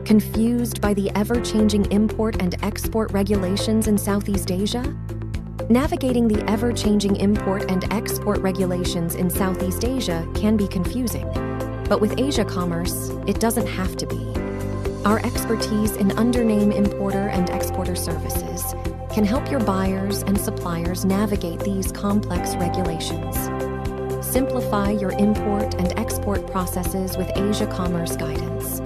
Confused by the ever-changing import and export regulations in Southeast Asia? Navigating the ever-changing import and export regulations in Southeast Asia can be confusing, but with Asia Commerce, it doesn't have to be. Our expertise in undername importer and exporter services can help your buyers and suppliers navigate these complex regulations. Simplify your import and export processes with Asia Commerce guidance.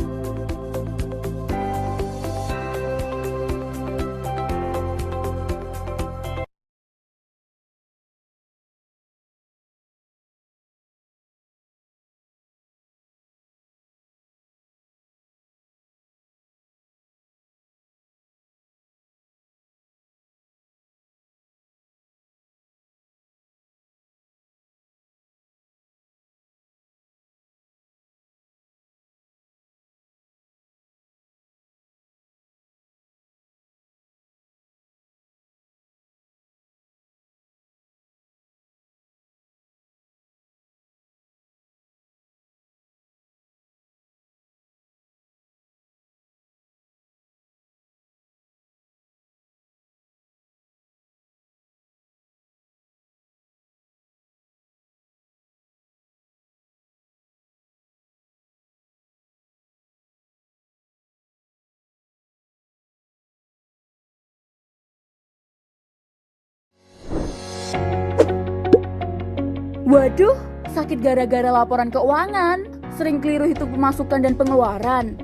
Waduh, sakit gara-gara laporan keuangan. Sering keliru hitung pemasukan dan pengeluaran.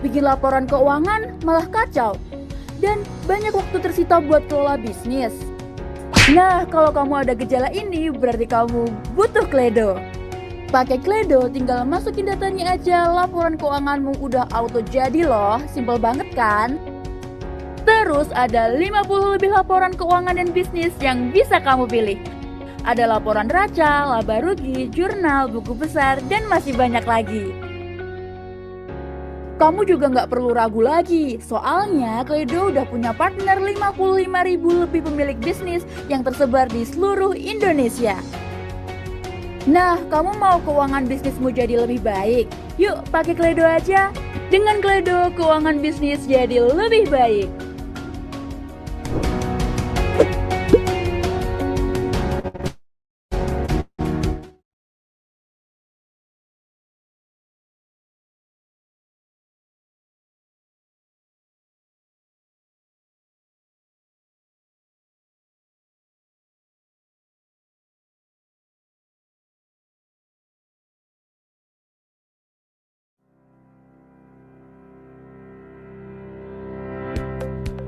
Bikin laporan keuangan malah kacau. Dan banyak waktu tersita buat kelola bisnis. Nah, kalau kamu ada gejala ini, berarti kamu butuh Kledo. Pakai Kledo, tinggal masukin datanya aja, laporan keuanganmu udah auto jadi loh. Simple banget kan? Terus ada 50 lebih laporan keuangan dan bisnis yang bisa kamu pilih. Ada laporan raca, laba rugi, jurnal, buku besar, dan masih banyak lagi. Kamu juga nggak perlu ragu lagi, soalnya Kledo udah punya partner 55.000 lebih pemilik bisnis yang tersebar di seluruh Indonesia. Nah, kamu mau keuangan bisnismu jadi lebih baik? Yuk, pakai Kledo aja. Dengan Kledo, keuangan bisnis jadi lebih baik.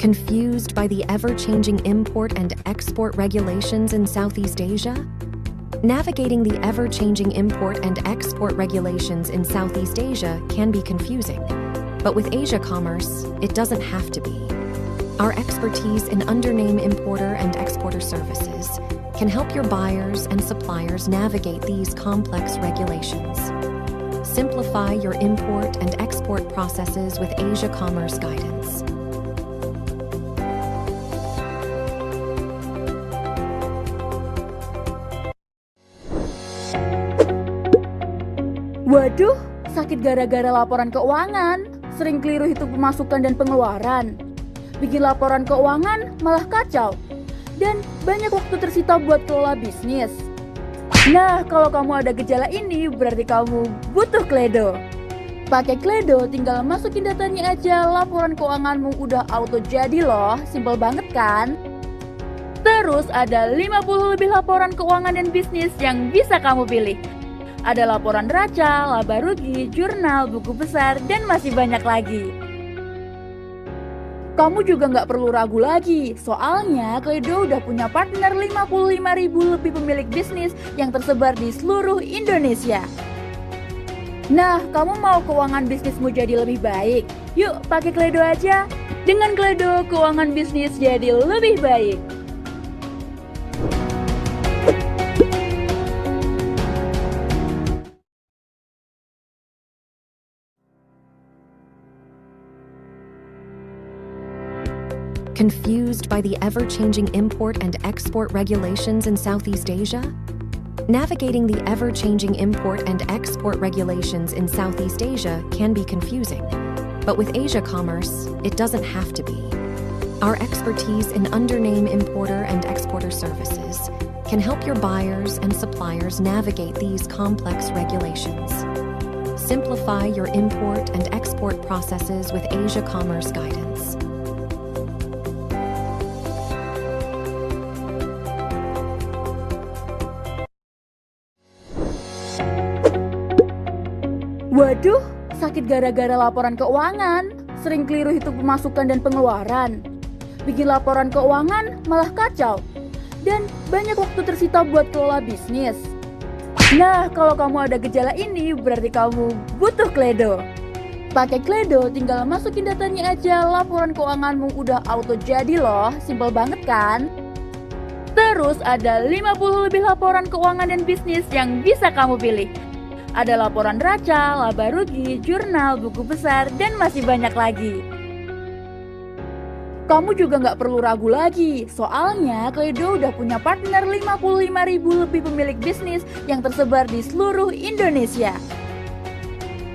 Confused by the ever-changing import and export regulations in Southeast Asia? Navigating the ever-changing import and export regulations in Southeast Asia can be confusing, but with Asia Commerce, it doesn't have to be. Our expertise in undername importer and exporter services can help your buyers and suppliers navigate these complex regulations. Simplify your import and export processes with Asia Commerce guidance. Waduh, sakit gara-gara laporan keuangan. Sering keliru hitung pemasukan dan pengeluaran. Bikin laporan keuangan malah kacau. Dan banyak waktu tersita buat kelola bisnis. Nah, kalau kamu ada gejala ini, berarti kamu butuh Kledo. Pakai Kledo, tinggal masukin datanya aja, laporan keuanganmu udah auto jadi loh. Simple banget kan? Terus ada 50 lebih laporan keuangan dan bisnis yang bisa kamu pilih. Ada laporan raca, laba rugi, jurnal, buku besar, dan masih banyak lagi. Kamu juga nggak perlu ragu lagi, soalnya Kledo udah punya partner 55.000 lebih pemilik bisnis yang tersebar di seluruh Indonesia. Nah, kamu mau keuangan bisnismu jadi lebih baik? Yuk, pakai Kledo aja. Dengan Kledo, keuangan bisnis jadi lebih baik. Confused by the ever-changing import and export regulations in Southeast Asia? Navigating the ever-changing import and export regulations in Southeast Asia can be confusing, But with Asia Commerce, it doesn't have to be. Our expertise in undername importer and exporter services can help your buyers and suppliers navigate these complex regulations. Simplify your import and export processes with Asia Commerce guidance. Waduh, sakit gara-gara laporan keuangan. Sering keliru hitung pemasukan dan pengeluaran. Bikin laporan keuangan malah kacau. Dan banyak waktu tersita buat kelola bisnis. Nah, kalau kamu ada gejala ini, berarti kamu butuh Kledo. Pakai Kledo, tinggal masukin datanya aja, laporan keuanganmu udah auto jadi loh. Simpel banget kan? Terus ada 50 lebih laporan keuangan dan bisnis yang bisa kamu pilih. Ada laporan neraca, laba rugi, jurnal, buku besar, dan masih banyak lagi. Kamu juga nggak perlu ragu lagi, soalnya Kledo udah punya partner 55.000 lebih pemilik bisnis yang tersebar di seluruh Indonesia.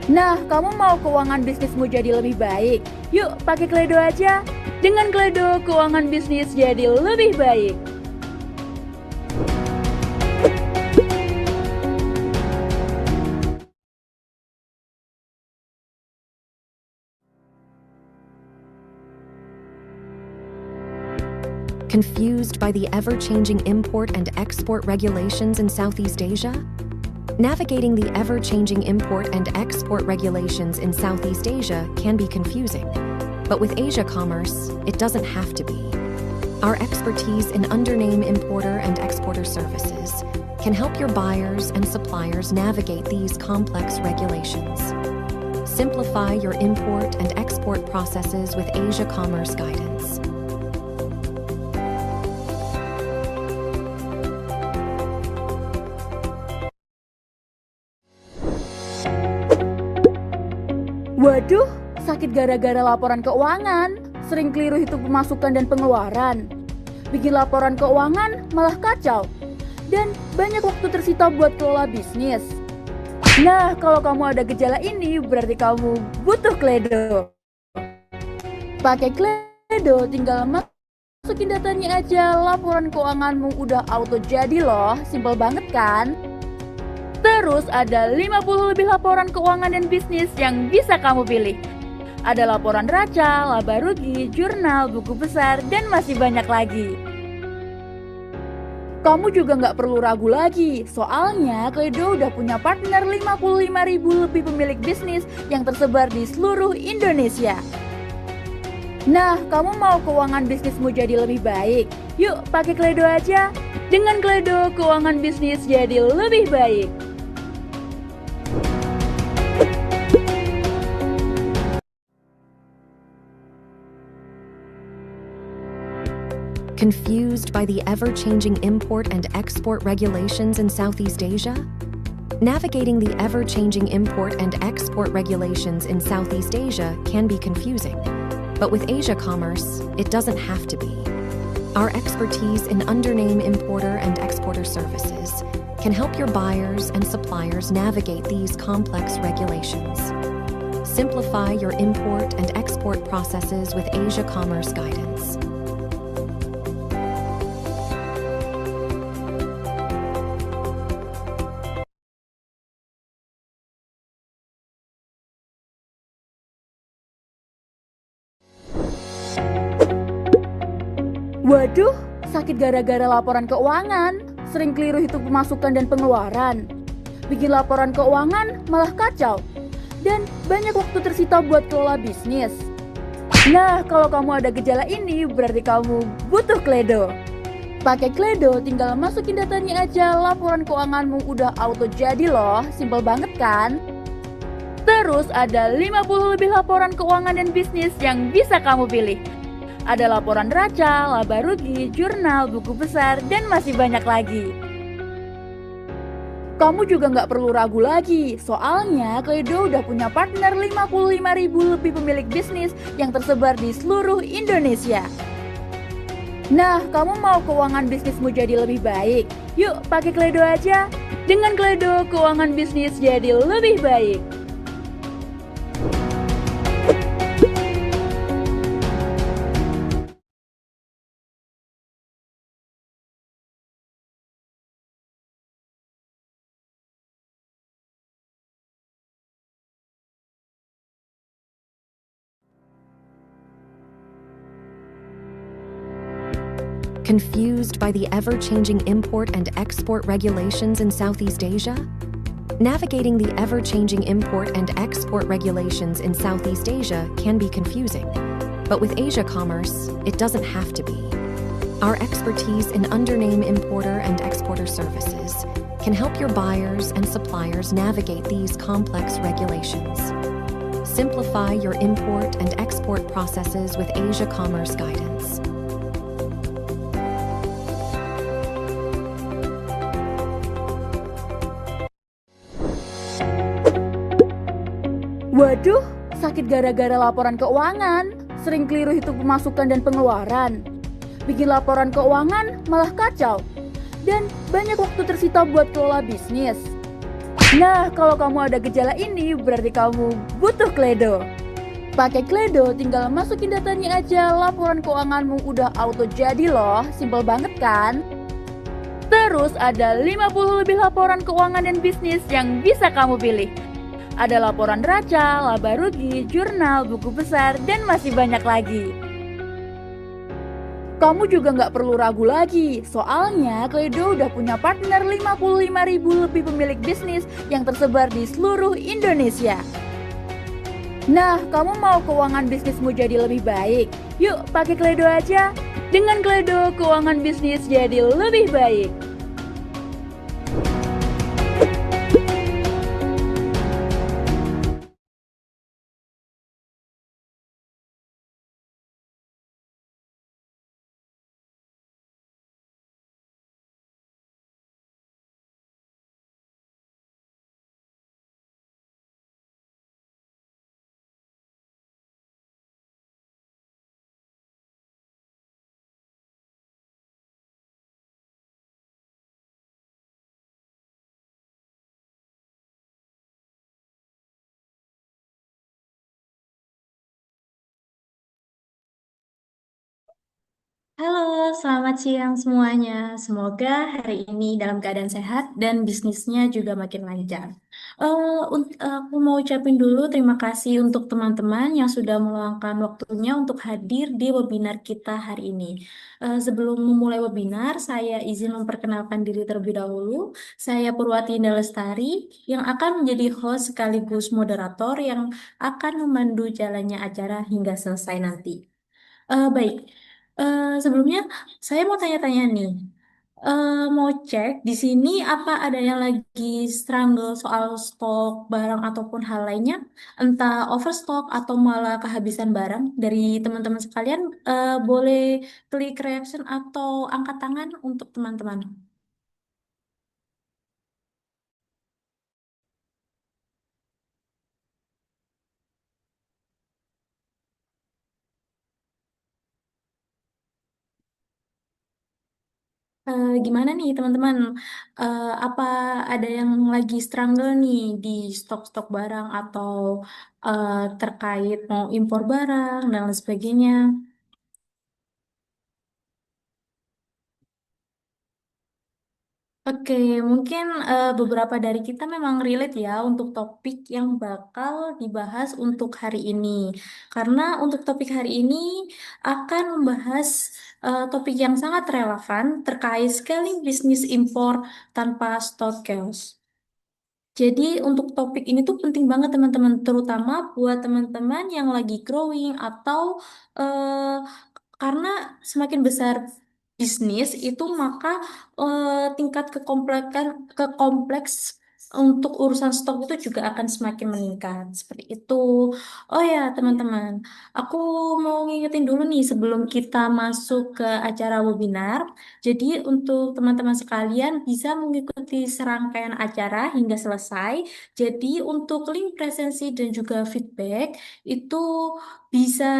Nah, kamu mau keuangan bisnismu jadi lebih baik? Yuk, pakai Kledo aja. Dengan Kledo, keuangan bisnis jadi lebih baik. Confused by the ever-changing import and export regulations in Southeast Asia? Navigating the ever-changing import and export regulations in Southeast Asia can be confusing. But with Asia Commerce, it doesn't have to be. Our expertise in undername importer and exporter services can help your buyers and suppliers navigate these complex regulations. Simplify your import and export processes with Asia Commerce guidance. Waduh, sakit gara-gara laporan keuangan. Sering keliru hitung pemasukan dan pengeluaran. Bikin laporan keuangan malah kacau. Dan banyak waktu tersita buat kelola bisnis. Nah, kalau kamu ada gejala ini, berarti kamu butuh Kledo. Pakai Kledo, tinggal masukin datanya aja, laporan keuanganmu udah auto jadi loh. Simpel banget kan? Terus ada 50 lebih laporan keuangan dan bisnis yang bisa kamu pilih. Ada laporan neraca, laba rugi, jurnal, buku besar, dan masih banyak lagi. Kamu juga nggak perlu ragu lagi, soalnya Kledo udah punya partner 55.000 lebih pemilik bisnis yang tersebar di seluruh Indonesia. Nah, kamu mau keuangan bisnismu jadi lebih baik? Yuk, pakai Kledo aja. Dengan Kledo, keuangan bisnis jadi lebih baik. Confused by the ever-changing import and export regulations in Southeast Asia? Navigating the ever-changing import and export regulations in Southeast Asia can be confusing. But with Asia Commerce, it doesn't have to be. Our expertise in undername importer and exporter services can help your buyers and suppliers navigate these complex regulations. Simplify your import and export processes with Asia Commerce guidance. Waduh, sakit gara-gara laporan keuangan. Sering keliru hitung pemasukan dan pengeluaran. Bikin laporan keuangan malah kacau. Dan banyak waktu tersita buat kelola bisnis. Nah, kalau kamu ada gejala ini, berarti kamu butuh Kledo. Pakai Kledo, tinggal masukin datanya aja, laporan keuanganmu udah auto jadi loh. Simpel banget kan? Terus ada 50 lebih laporan keuangan dan bisnis yang bisa kamu pilih. Ada laporan neraca, laba rugi, jurnal, buku besar, dan masih banyak lagi. Kamu juga nggak perlu ragu lagi, soalnya Kledo udah punya partner 55.000 lebih pemilik bisnis yang tersebar di seluruh Indonesia. Nah, kamu mau keuangan bisnismu jadi lebih baik? Yuk, pakai Kledo aja. Dengan Kledo, keuangan bisnis jadi lebih baik. Confused by the ever changing import and export regulations in Southeast Asia? Navigating the ever changing import and export regulations in Southeast Asia can be confusing. But with Asia Commerce, it doesn't have to be. Our expertise in undername importer and exporter services can help your buyers and suppliers navigate these complex regulations. Simplify your import and export processes with Asia Commerce guidance. Waduh, sakit gara-gara laporan keuangan. Sering keliru hitung pemasukan dan pengeluaran. Bikin laporan keuangan malah kacau. Dan banyak waktu tersita buat kelola bisnis. Nah, kalau kamu ada gejala ini, berarti kamu butuh Kledo. Pakai Kledo, tinggal masukin datanya aja, laporan keuanganmu udah auto jadi loh. Simpel banget kan? Terus ada 50 lebih laporan keuangan dan bisnis yang bisa kamu pilih. Ada laporan neraca, laba rugi, jurnal, buku besar, dan masih banyak lagi. Kamu juga nggak perlu ragu lagi, soalnya Kledo udah punya partner 55.000 lebih pemilik bisnis yang tersebar di seluruh Indonesia. Nah, kamu mau keuangan bisnismu jadi lebih baik? Yuk, pakai Kledo aja. Dengan Kledo, keuangan bisnis jadi lebih baik. Halo, selamat siang semuanya. Semoga hari ini dalam keadaan sehat dan bisnisnya juga makin lancar. Aku mau ucapin dulu terima kasih untuk teman-teman yang sudah meluangkan waktunya untuk hadir di webinar kita hari ini. Sebelum memulai webinar, saya izin memperkenalkan diri terlebih dahulu. Saya Purwati Indah Lestari yang akan menjadi host sekaligus moderator yang akan memandu jalannya acara hingga selesai nanti. Baik. Sebelumnya saya mau tanya-tanya nih. Mau cek di sini apa ada yang lagi struggle soal stok barang ataupun hal lainnya, entah overstock atau malah kehabisan barang dari teman-teman sekalian, boleh klik reaction atau angkat tangan untuk teman-teman. Gimana nih teman-teman? Apa ada yang lagi struggle nih di stok-stok barang atau eh, terkait mau impor barang dan lain sebagainya? Oke, mungkin beberapa dari kita memang relate ya untuk topik yang bakal dibahas untuk hari ini. Karena untuk topik hari ini akan membahas topik yang sangat relevan terkait scaling bisnis impor tanpa stock chaos. Jadi untuk topik ini tuh penting banget teman-teman, terutama buat teman-teman yang lagi growing atau eh, karena semakin besar bisnis itu maka tingkat kekompleks untuk urusan stok itu juga akan semakin meningkat seperti itu. Oh ya teman-teman, aku mau ngingetin dulu nih sebelum kita masuk ke acara webinar. Jadi untuk teman-teman sekalian bisa mengikuti serangkaian acara hingga selesai. Jadi untuk link presensi dan juga feedback itu bisa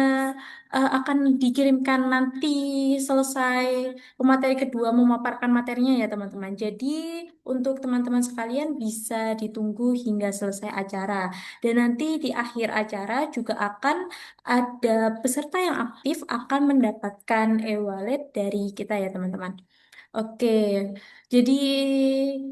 akan dikirimkan nanti selesai pemateri kedua memaparkan materinya ya teman-teman. Jadi untuk teman-teman sekalian bisa ditunggu hingga selesai acara. Dan nanti di akhir acara juga akan ada peserta yang aktif akan mendapatkan e-wallet dari kita ya teman-teman. Oke, jadi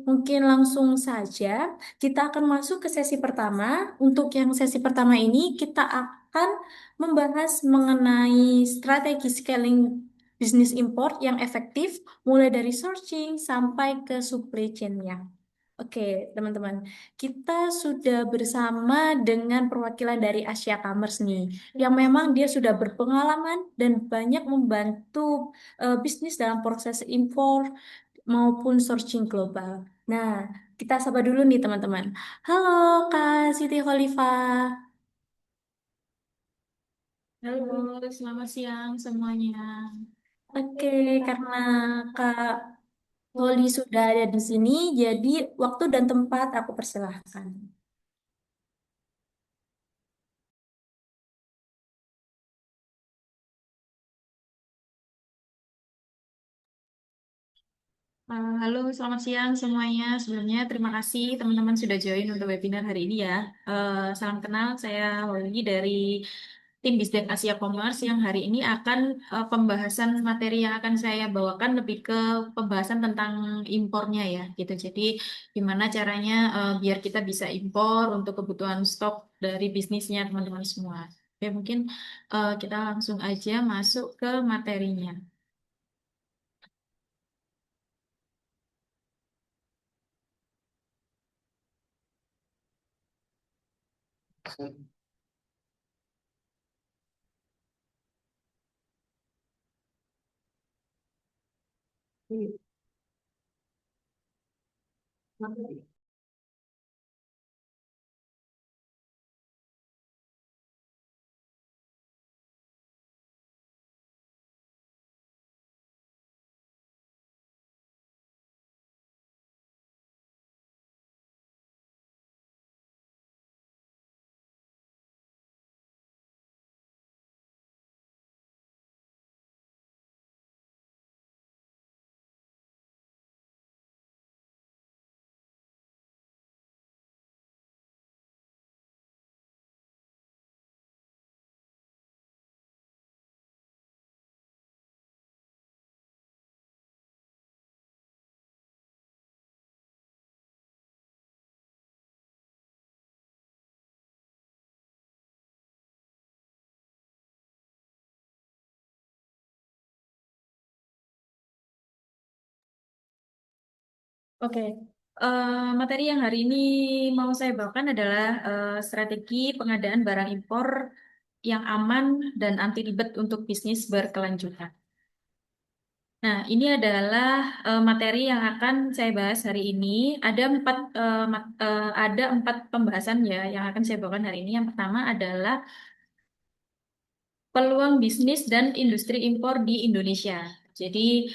mungkin langsung saja kita akan masuk ke sesi pertama. Untuk yang sesi pertama ini kita akan membahas mengenai strategi scaling bisnis impor yang efektif, mulai dari sourcing sampai ke supply chain-nya. Oke, teman-teman, kita sudah bersama dengan perwakilan dari Asia Commerce nih, yang memang dia sudah berpengalaman dan banyak membantu bisnis dalam proses impor maupun sourcing global. Nah, kita sapa dulu nih teman-teman. Halo Kak Siti Khalifah. Halo, selamat siang semuanya. Oke, karena Kak Loli sudah ada di sini, jadi waktu dan tempat aku persilahkan. Halo, selamat siang semuanya. Sebelumnya terima kasih teman-teman sudah join untuk webinar hari ini ya. Salam kenal, saya Loli dari tim Bisdek Asia Commerce yang hari ini akan pembahasan materi yang akan saya bawakan lebih ke pembahasan tentang impornya ya gitu. Jadi gimana caranya biar kita bisa impor untuk kebutuhan stok dari bisnisnya teman-teman semua. Oke, mungkin kita langsung aja masuk ke materinya. Oke, materi yang hari ini mau saya bawakan adalah strategi pengadaan barang impor yang aman dan anti ribet untuk bisnis berkelanjutan. Nah, ini adalah materi yang akan saya bahas hari ini. Ada empat pembahasan ya yang akan saya bawakan hari ini. Yang pertama adalah peluang bisnis dan industri impor di Indonesia. Jadi,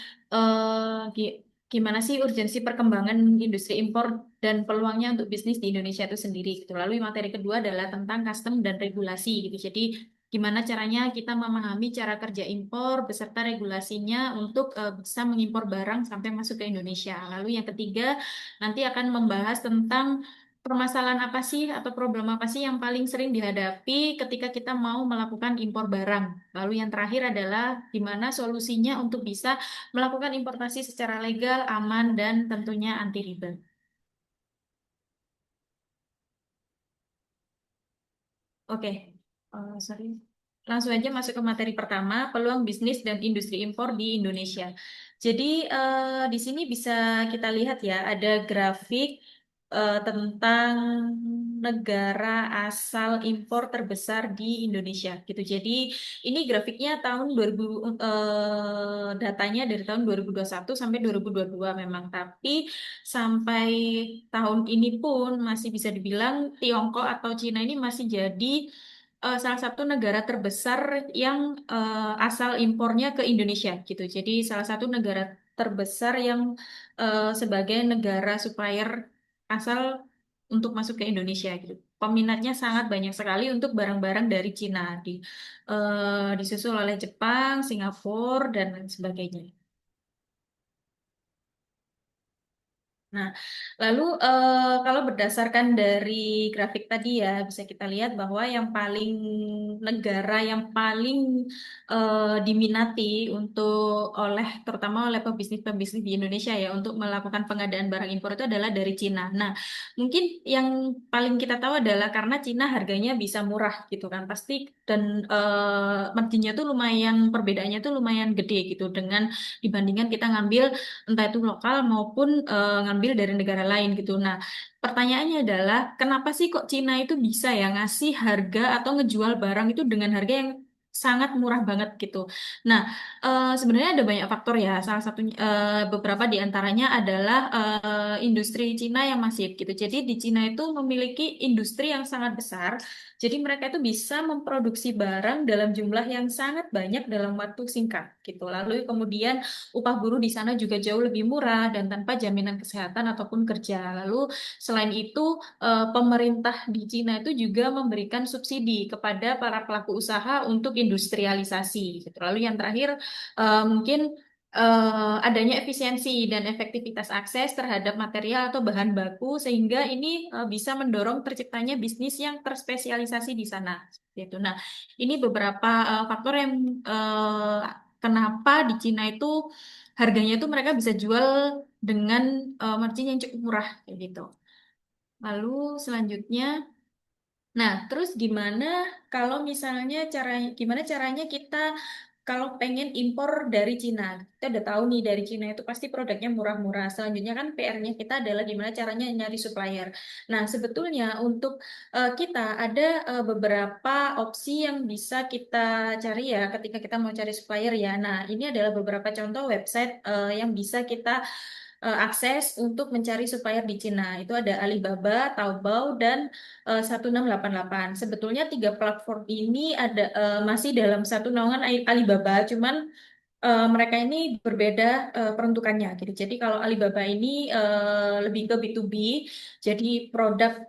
gimana sih urgensi perkembangan industri impor dan peluangnya untuk bisnis di Indonesia itu sendiri gitu. Lalu materi kedua adalah tentang custom dan regulasi gitu. Jadi, gimana caranya kita memahami cara kerja impor beserta regulasinya untuk bisa mengimpor barang sampai masuk ke Indonesia. Lalu yang ketiga nanti akan membahas tentang permasalahan apa sih atau problem apa sih yang paling sering dihadapi ketika kita mau melakukan impor barang? Lalu yang terakhir adalah gimana solusinya untuk bisa melakukan importasi secara legal, aman, dan tentunya anti riba. Oke, sorry. Langsung aja masuk ke materi pertama, peluang bisnis dan industri impor di Indonesia. Jadi di sini bisa kita lihat ya, ada grafik tentang negara asal impor terbesar di Indonesia gitu. Jadi ini grafiknya tahun 2000 datanya dari tahun 2021 sampai 2022 memang, tapi sampai tahun ini pun masih bisa dibilang Tiongkok atau Cina ini masih jadi salah satu negara terbesar yang asal impornya ke Indonesia gitu. Jadi salah satu negara terbesar yang sebagai negara supplier asal untuk masuk ke Indonesia gitu. Peminatnya sangat banyak sekali untuk barang-barang dari Cina disusul oleh Jepang, Singapura dan lain sebagainya. Nah, lalu kalau berdasarkan dari grafik tadi ya, bisa kita lihat bahwa yang paling negara yang paling diminati terutama oleh pebisnis-pebisnis di Indonesia ya untuk melakukan pengadaan barang impor itu adalah dari Cina. Nah, mungkin yang paling kita tahu adalah karena Cina harganya bisa murah gitu kan. Pasti dan marginnya tuh lumayan, perbedaannya tuh lumayan gede gitu dengan dibandingkan kita ngambil entah itu lokal maupun ngambil dari negara lain gitu. Nah, pertanyaannya adalah kenapa sih kok Cina itu bisa ya ngasih harga atau ngejual barang itu dengan harga yang sangat murah banget gitu. Nah, sebenarnya ada banyak faktor ya. Salah satunya beberapa di antaranya adalah industri Cina yang masif gitu. Jadi di Cina itu memiliki industri yang sangat besar. Jadi mereka itu bisa memproduksi barang dalam jumlah yang sangat banyak dalam waktu singkat gitu. Lalu kemudian upah buruh di sana juga jauh lebih murah dan tanpa jaminan kesehatan ataupun kerja. Lalu selain itu pemerintah di Cina itu juga memberikan subsidi kepada para pelaku usaha untuk industrialisasi gitu. Lalu yang terakhir mungkin adanya efisiensi dan efektivitas akses terhadap material atau bahan baku sehingga ini bisa mendorong terciptanya bisnis yang terspesialisasi di sana. Seperti itu. Nah, ini beberapa faktor yang eh, kenapa di Cina itu harganya itu mereka bisa jual dengan margin yang cukup murah kayak gitu. Lalu selanjutnya, nah, terus gimana caranya kita kalau pengen impor dari Cina? Kita udah tahu nih dari Cina itu pasti produknya murah-murah. Selanjutnya kan PR-nya kita adalah gimana caranya nyari supplier. Nah, sebetulnya untuk kita ada beberapa opsi yang bisa kita cari ya ketika kita mau cari supplier ya. Nah, ini adalah beberapa contoh website yang bisa kita akses untuk mencari supplier di Cina. Itu ada Alibaba, Taobao, dan 1688. Sebetulnya tiga platform ini masih dalam satu naungan Alibaba, cuman mereka ini berbeda peruntukannya gitu. Jadi kalau Alibaba ini lebih ke B2B, jadi produk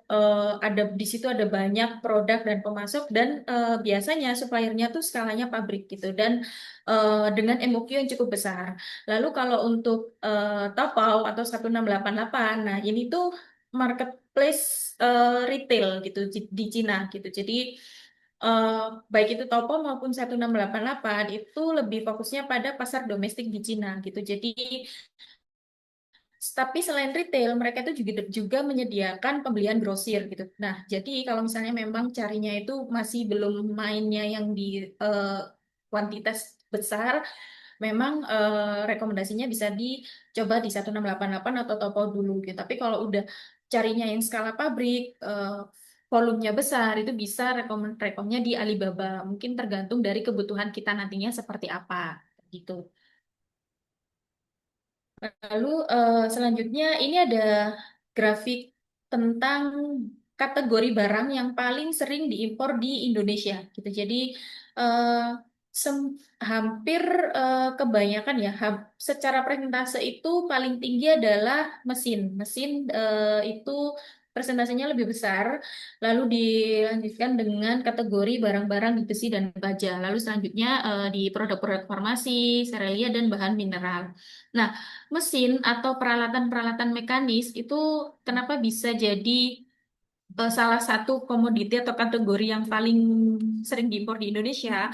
ada di situ ada banyak produk dan pemasok dan biasanya suppliernya tuh skalanya pabrik gitu dan dengan MOQ yang cukup besar. Lalu kalau untuk Taobao atau 1688, nah ini tuh marketplace retail gitu di Cina gitu. Jadi eh, baik itu Topo maupun 1688 itu lebih fokusnya pada pasar domestik di Cina gitu. Jadi tapi selain retail, mereka itu juga juga menyediakan pembelian grosir gitu. Nah, jadi kalau misalnya memang carinya itu masih belum mainnya yang di eh, kuantitas besar, memang rekomendasinya bisa dicoba di 1688 atau Topo dulu gitu. Tapi kalau udah carinya yang skala pabrik, volumenya besar, itu bisa rekomnya di Alibaba. Mungkin tergantung dari kebutuhan kita nantinya seperti apa gitu. Lalu selanjutnya ini ada grafik tentang kategori barang yang paling sering diimpor di Indonesia gitu. Jadi eh, hampir kebanyakan ya secara persentase itu paling tinggi adalah mesin. Mesin itu persentasenya lebih besar. Lalu dilanjutkan dengan kategori barang-barang di besi dan baja. Lalu selanjutnya di produk-produk farmasi, serealia dan bahan mineral. Nah, mesin atau peralatan-peralatan mekanis itu kenapa bisa jadi salah satu komoditi atau kategori yang paling sering diimpor di Indonesia?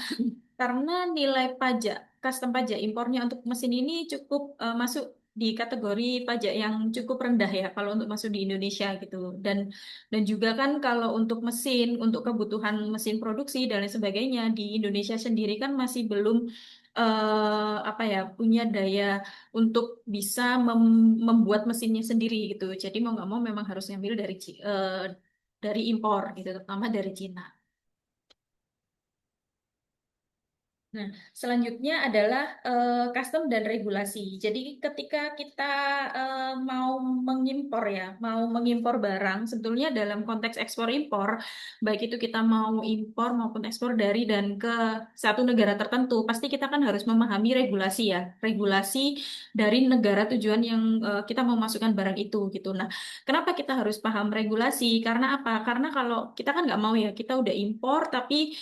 Karena nilai pajak, custom pajak impornya untuk mesin ini cukup masuk di kategori pajak yang cukup rendah ya kalau untuk masuk di Indonesia gitu. Dan juga kan kalau untuk mesin, untuk kebutuhan mesin produksi dan lain sebagainya di Indonesia sendiri kan masih belum apa ya punya daya untuk bisa membuat mesinnya sendiri gitu. Jadi mau nggak mau memang harus ngambil dari impor gitu, terutama dari Cina. Nah, selanjutnya adalah custom dan regulasi. Jadi ketika kita mau mengimpor ya, mau mengimpor barang, sebetulnya dalam konteks ekspor impor, baik itu kita mau impor maupun ekspor dari dan ke satu negara tertentu, pasti kita kan harus memahami regulasi ya, regulasi dari negara tujuan yang kita mau masukkan barang itu gitu. Nah, kenapa kita harus paham regulasi? Karena apa? Karena kalau kita kan nggak mau ya, kita udah impor tapi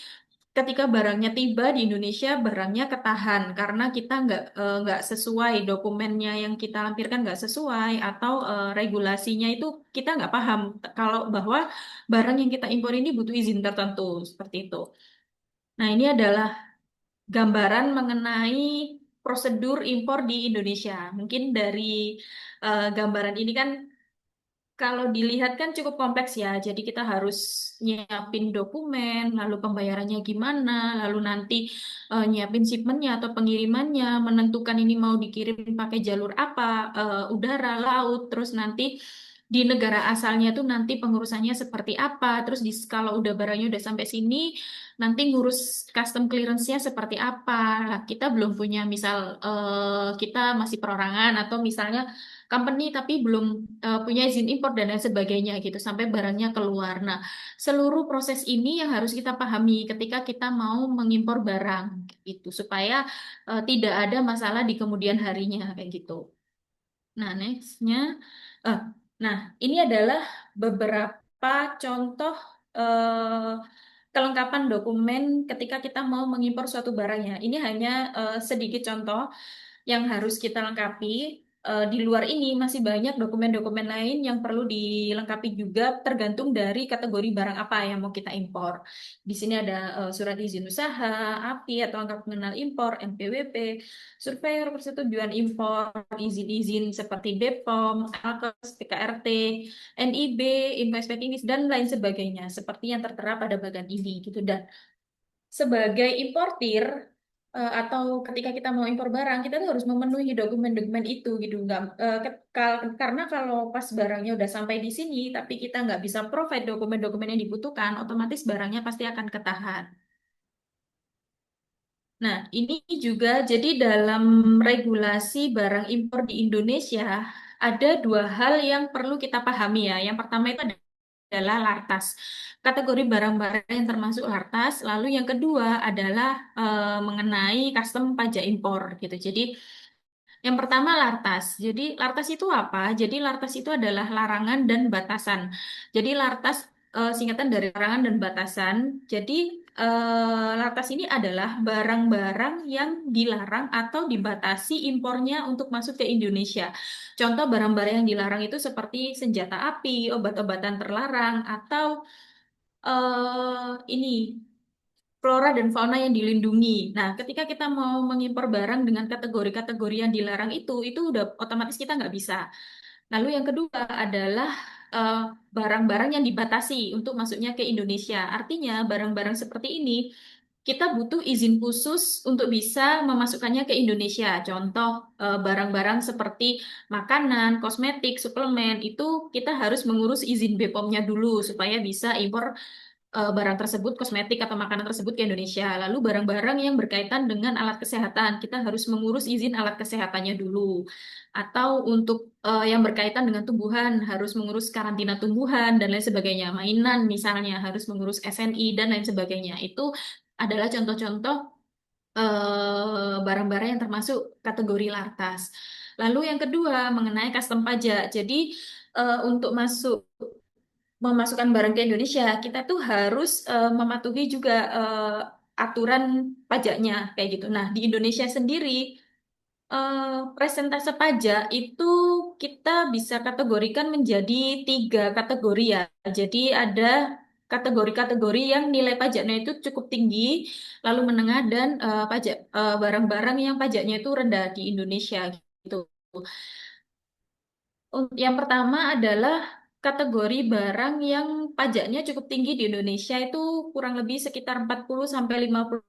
ketika barangnya tiba di Indonesia, barangnya ketahan karena kita nggak sesuai dokumennya yang kita lampirkan nggak sesuai atau regulasinya itu kita nggak paham kalau bahwa barang yang kita impor ini butuh izin tertentu seperti itu. Nah, ini adalah gambaran mengenai prosedur impor di Indonesia. Mungkin dari gambaran ini kan kalau dilihat kan cukup kompleks ya. Jadi kita harus nyiapin dokumen, lalu pembayarannya gimana, lalu nanti nyiapin shipmentnya atau pengirimannya, menentukan ini mau dikirim pakai jalur apa, udara, laut, terus nanti di negara asalnya tuh nanti pengurusannya seperti apa, terus kalau udah barangnya udah sampai sini, nanti ngurus custom clearance-nya seperti apa. Nah, kita belum punya misal kita masih perorangan atau misalnya company tapi belum punya izin impor dan lain sebagainya gitu sampai barangnya keluar. Nah, seluruh proses ini yang harus kita pahami ketika kita mau mengimpor barang itu supaya tidak ada masalah di kemudian harinya kayak gitu. Nah, nextnya, eh, nah ini adalah beberapa contoh eh, kelengkapan dokumen ketika kita mau mengimpor suatu barangnya. Ini hanya sedikit contoh yang harus kita lengkapi. Di luar ini masih banyak dokumen-dokumen lain yang perlu dilengkapi juga tergantung dari kategori barang apa yang mau kita impor. Di sini ada surat izin usaha, API atau angka pengenal impor, NPWP, surveyor persetujuan impor, izin-izin seperti BPOM, ALKES, PKRT, NIB, investment English, dan lain sebagainya, seperti yang tertera pada bagian ini gitu. Dan sebagai importir atau ketika kita mau impor barang kita tuh harus memenuhi dokumen-dokumen itu gitu nggak karena kalau pas barangnya udah sampai di sini tapi kita nggak bisa provide dokumen-dokumen yang dibutuhkan otomatis barangnya pasti akan ketahan. Nah, ini juga jadi dalam regulasi barang impor di Indonesia ada dua hal yang perlu kita pahami ya. Yang pertama itu adalah lartas. Kategori barang-barang yang termasuk lartas. Lalu yang kedua adalah mengenai custom pajak impor gitu. Jadi yang pertama lartas. Jadi lartas itu apa? Jadi lartas itu adalah larangan dan batasan. Jadi lartas singkatan dari larangan dan batasan. Jadi lartas ini adalah barang-barang yang dilarang atau dibatasi impornya untuk masuk ke Indonesia. Contoh barang-barang yang dilarang itu seperti senjata api, obat-obatan terlarang, atau ini flora dan fauna yang dilindungi. Nah, ketika kita mau mengimpor barang dengan kategori-kategori yang dilarang itu udah otomatis kita nggak bisa. Lalu yang kedua adalah eh, barang-barang yang dibatasi untuk masuknya ke Indonesia. Artinya barang-barang seperti ini kita butuh izin khusus untuk bisa memasukkannya ke Indonesia. Contoh barang-barang seperti makanan, kosmetik, suplemen itu kita harus mengurus izin BPOM-nya dulu supaya bisa impor barang tersebut, kosmetik atau makanan tersebut ke Indonesia. Lalu barang-barang yang berkaitan dengan alat kesehatan, kita harus mengurus izin alat kesehatannya dulu. Atau untuk yang berkaitan dengan tumbuhan, harus mengurus karantina tumbuhan dan lain sebagainya. Mainan misalnya, harus mengurus SNI dan lain sebagainya. Itu adalah contoh-contoh barang-barang yang termasuk kategori lartas. Lalu yang kedua mengenai custom pajak. Jadi untuk memasukkan barang ke Indonesia, kita tuh harus mematuhi juga aturan pajaknya kayak gitu. Nah, di Indonesia sendiri presentase pajak itu kita bisa kategorikan menjadi tiga kategori ya. Jadi ada kategori-kategori yang nilai pajaknya itu cukup tinggi, lalu menengah dan pajak barang-barang yang pajaknya itu rendah di Indonesia gitu. Yang pertama adalah kategori barang yang pajaknya cukup tinggi di Indonesia itu kurang lebih sekitar 40 sampai 50%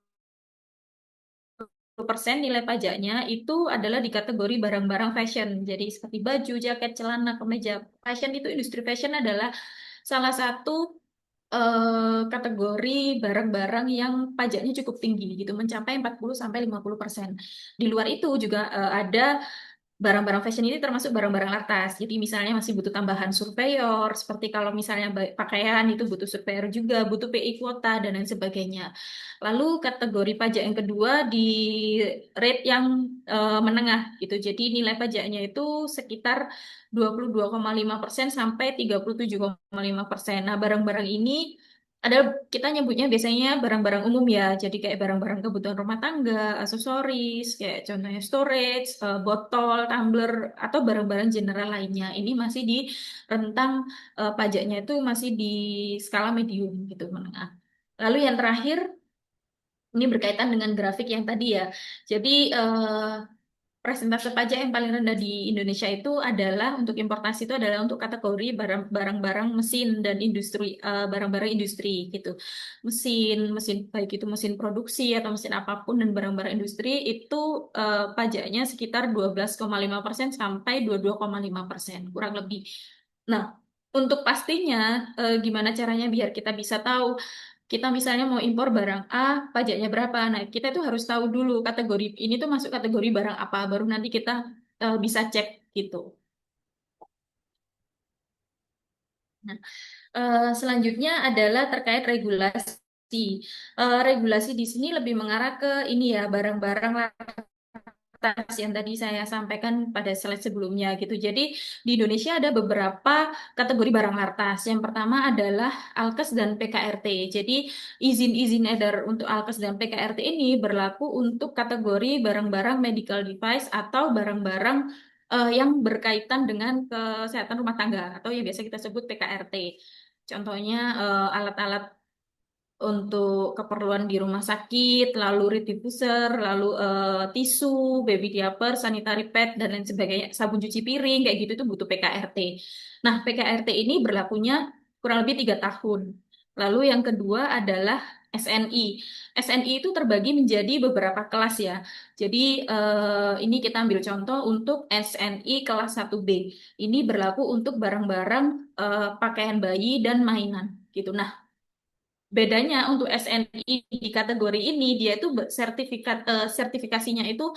nilai pajaknya itu adalah di kategori barang-barang fashion. Jadi seperti baju, jaket, celana, kemeja. Fashion itu industri fashion adalah salah satu kategori barang-barang yang pajaknya cukup tinggi gitu, mencapai 40 sampai 50%. Di luar itu juga ada barang-barang fashion ini termasuk barang-barang lartas. Jadi misalnya masih butuh tambahan surveyor, seperti kalau misalnya pakaian itu butuh surveyor juga, butuh PI kuota dan lain sebagainya. Lalu kategori pajak yang kedua di rate yang menengah gitu. Jadi nilai pajaknya itu sekitar 22,5% sampai 37,5%. Nah, barang-barang ini ada kita nyebutnya biasanya barang-barang umum ya, jadi kayak barang-barang kebutuhan rumah tangga, aksesoris, kayak contohnya storage, botol, tumbler, atau barang-barang general lainnya. Ini masih di rentang pajaknya itu masih di skala medium gitu menengah. Lalu yang terakhir ini berkaitan dengan grafik yang tadi ya. Jadi persentase pajak yang paling rendah di Indonesia itu adalah untuk importasi itu adalah untuk kategori barang-barang mesin dan industri barang-barang industri gitu. Mesin baik itu mesin produksi atau mesin apapun dan barang-barang industri itu pajaknya sekitar 12,5% sampai 22,5% kurang lebih. Nah, untuk pastinya gimana caranya biar kita bisa tahu kita misalnya mau impor barang A, pajaknya berapa. Nah, kita itu harus tahu dulu kategori ini tuh masuk kategori barang apa, baru nanti kita bisa cek gitu. Nah, selanjutnya adalah terkait regulasi. Regulasi di sini lebih mengarah ke ini ya, barang-barang atas yang tadi saya sampaikan pada slide sebelumnya gitu. Jadi di Indonesia ada beberapa kategori barang lartas. Yang pertama adalah Alkes dan PKRT. Jadi izin-izin edar untuk Alkes dan PKRT ini berlaku untuk kategori barang-barang medical device atau barang-barang yang berkaitan dengan kesehatan rumah tangga atau yang biasa kita sebut PKRT. Contohnya alat-alat untuk keperluan di rumah sakit, lalu reed diffuser, lalu tisu, baby diaper, sanitary pad, dan lain sebagainya, sabun cuci piring, kayak gitu itu butuh PKRT. Nah, PKRT ini berlakunya kurang lebih 3 tahun. Lalu yang kedua adalah SNI. SNI itu terbagi menjadi beberapa kelas ya. Jadi ini kita ambil contoh untuk SNI kelas 1B. Ini berlaku untuk barang-barang pakaian bayi dan mainan gitu. Nah, bedanya untuk SNI di kategori ini dia itu sertifikasinya itu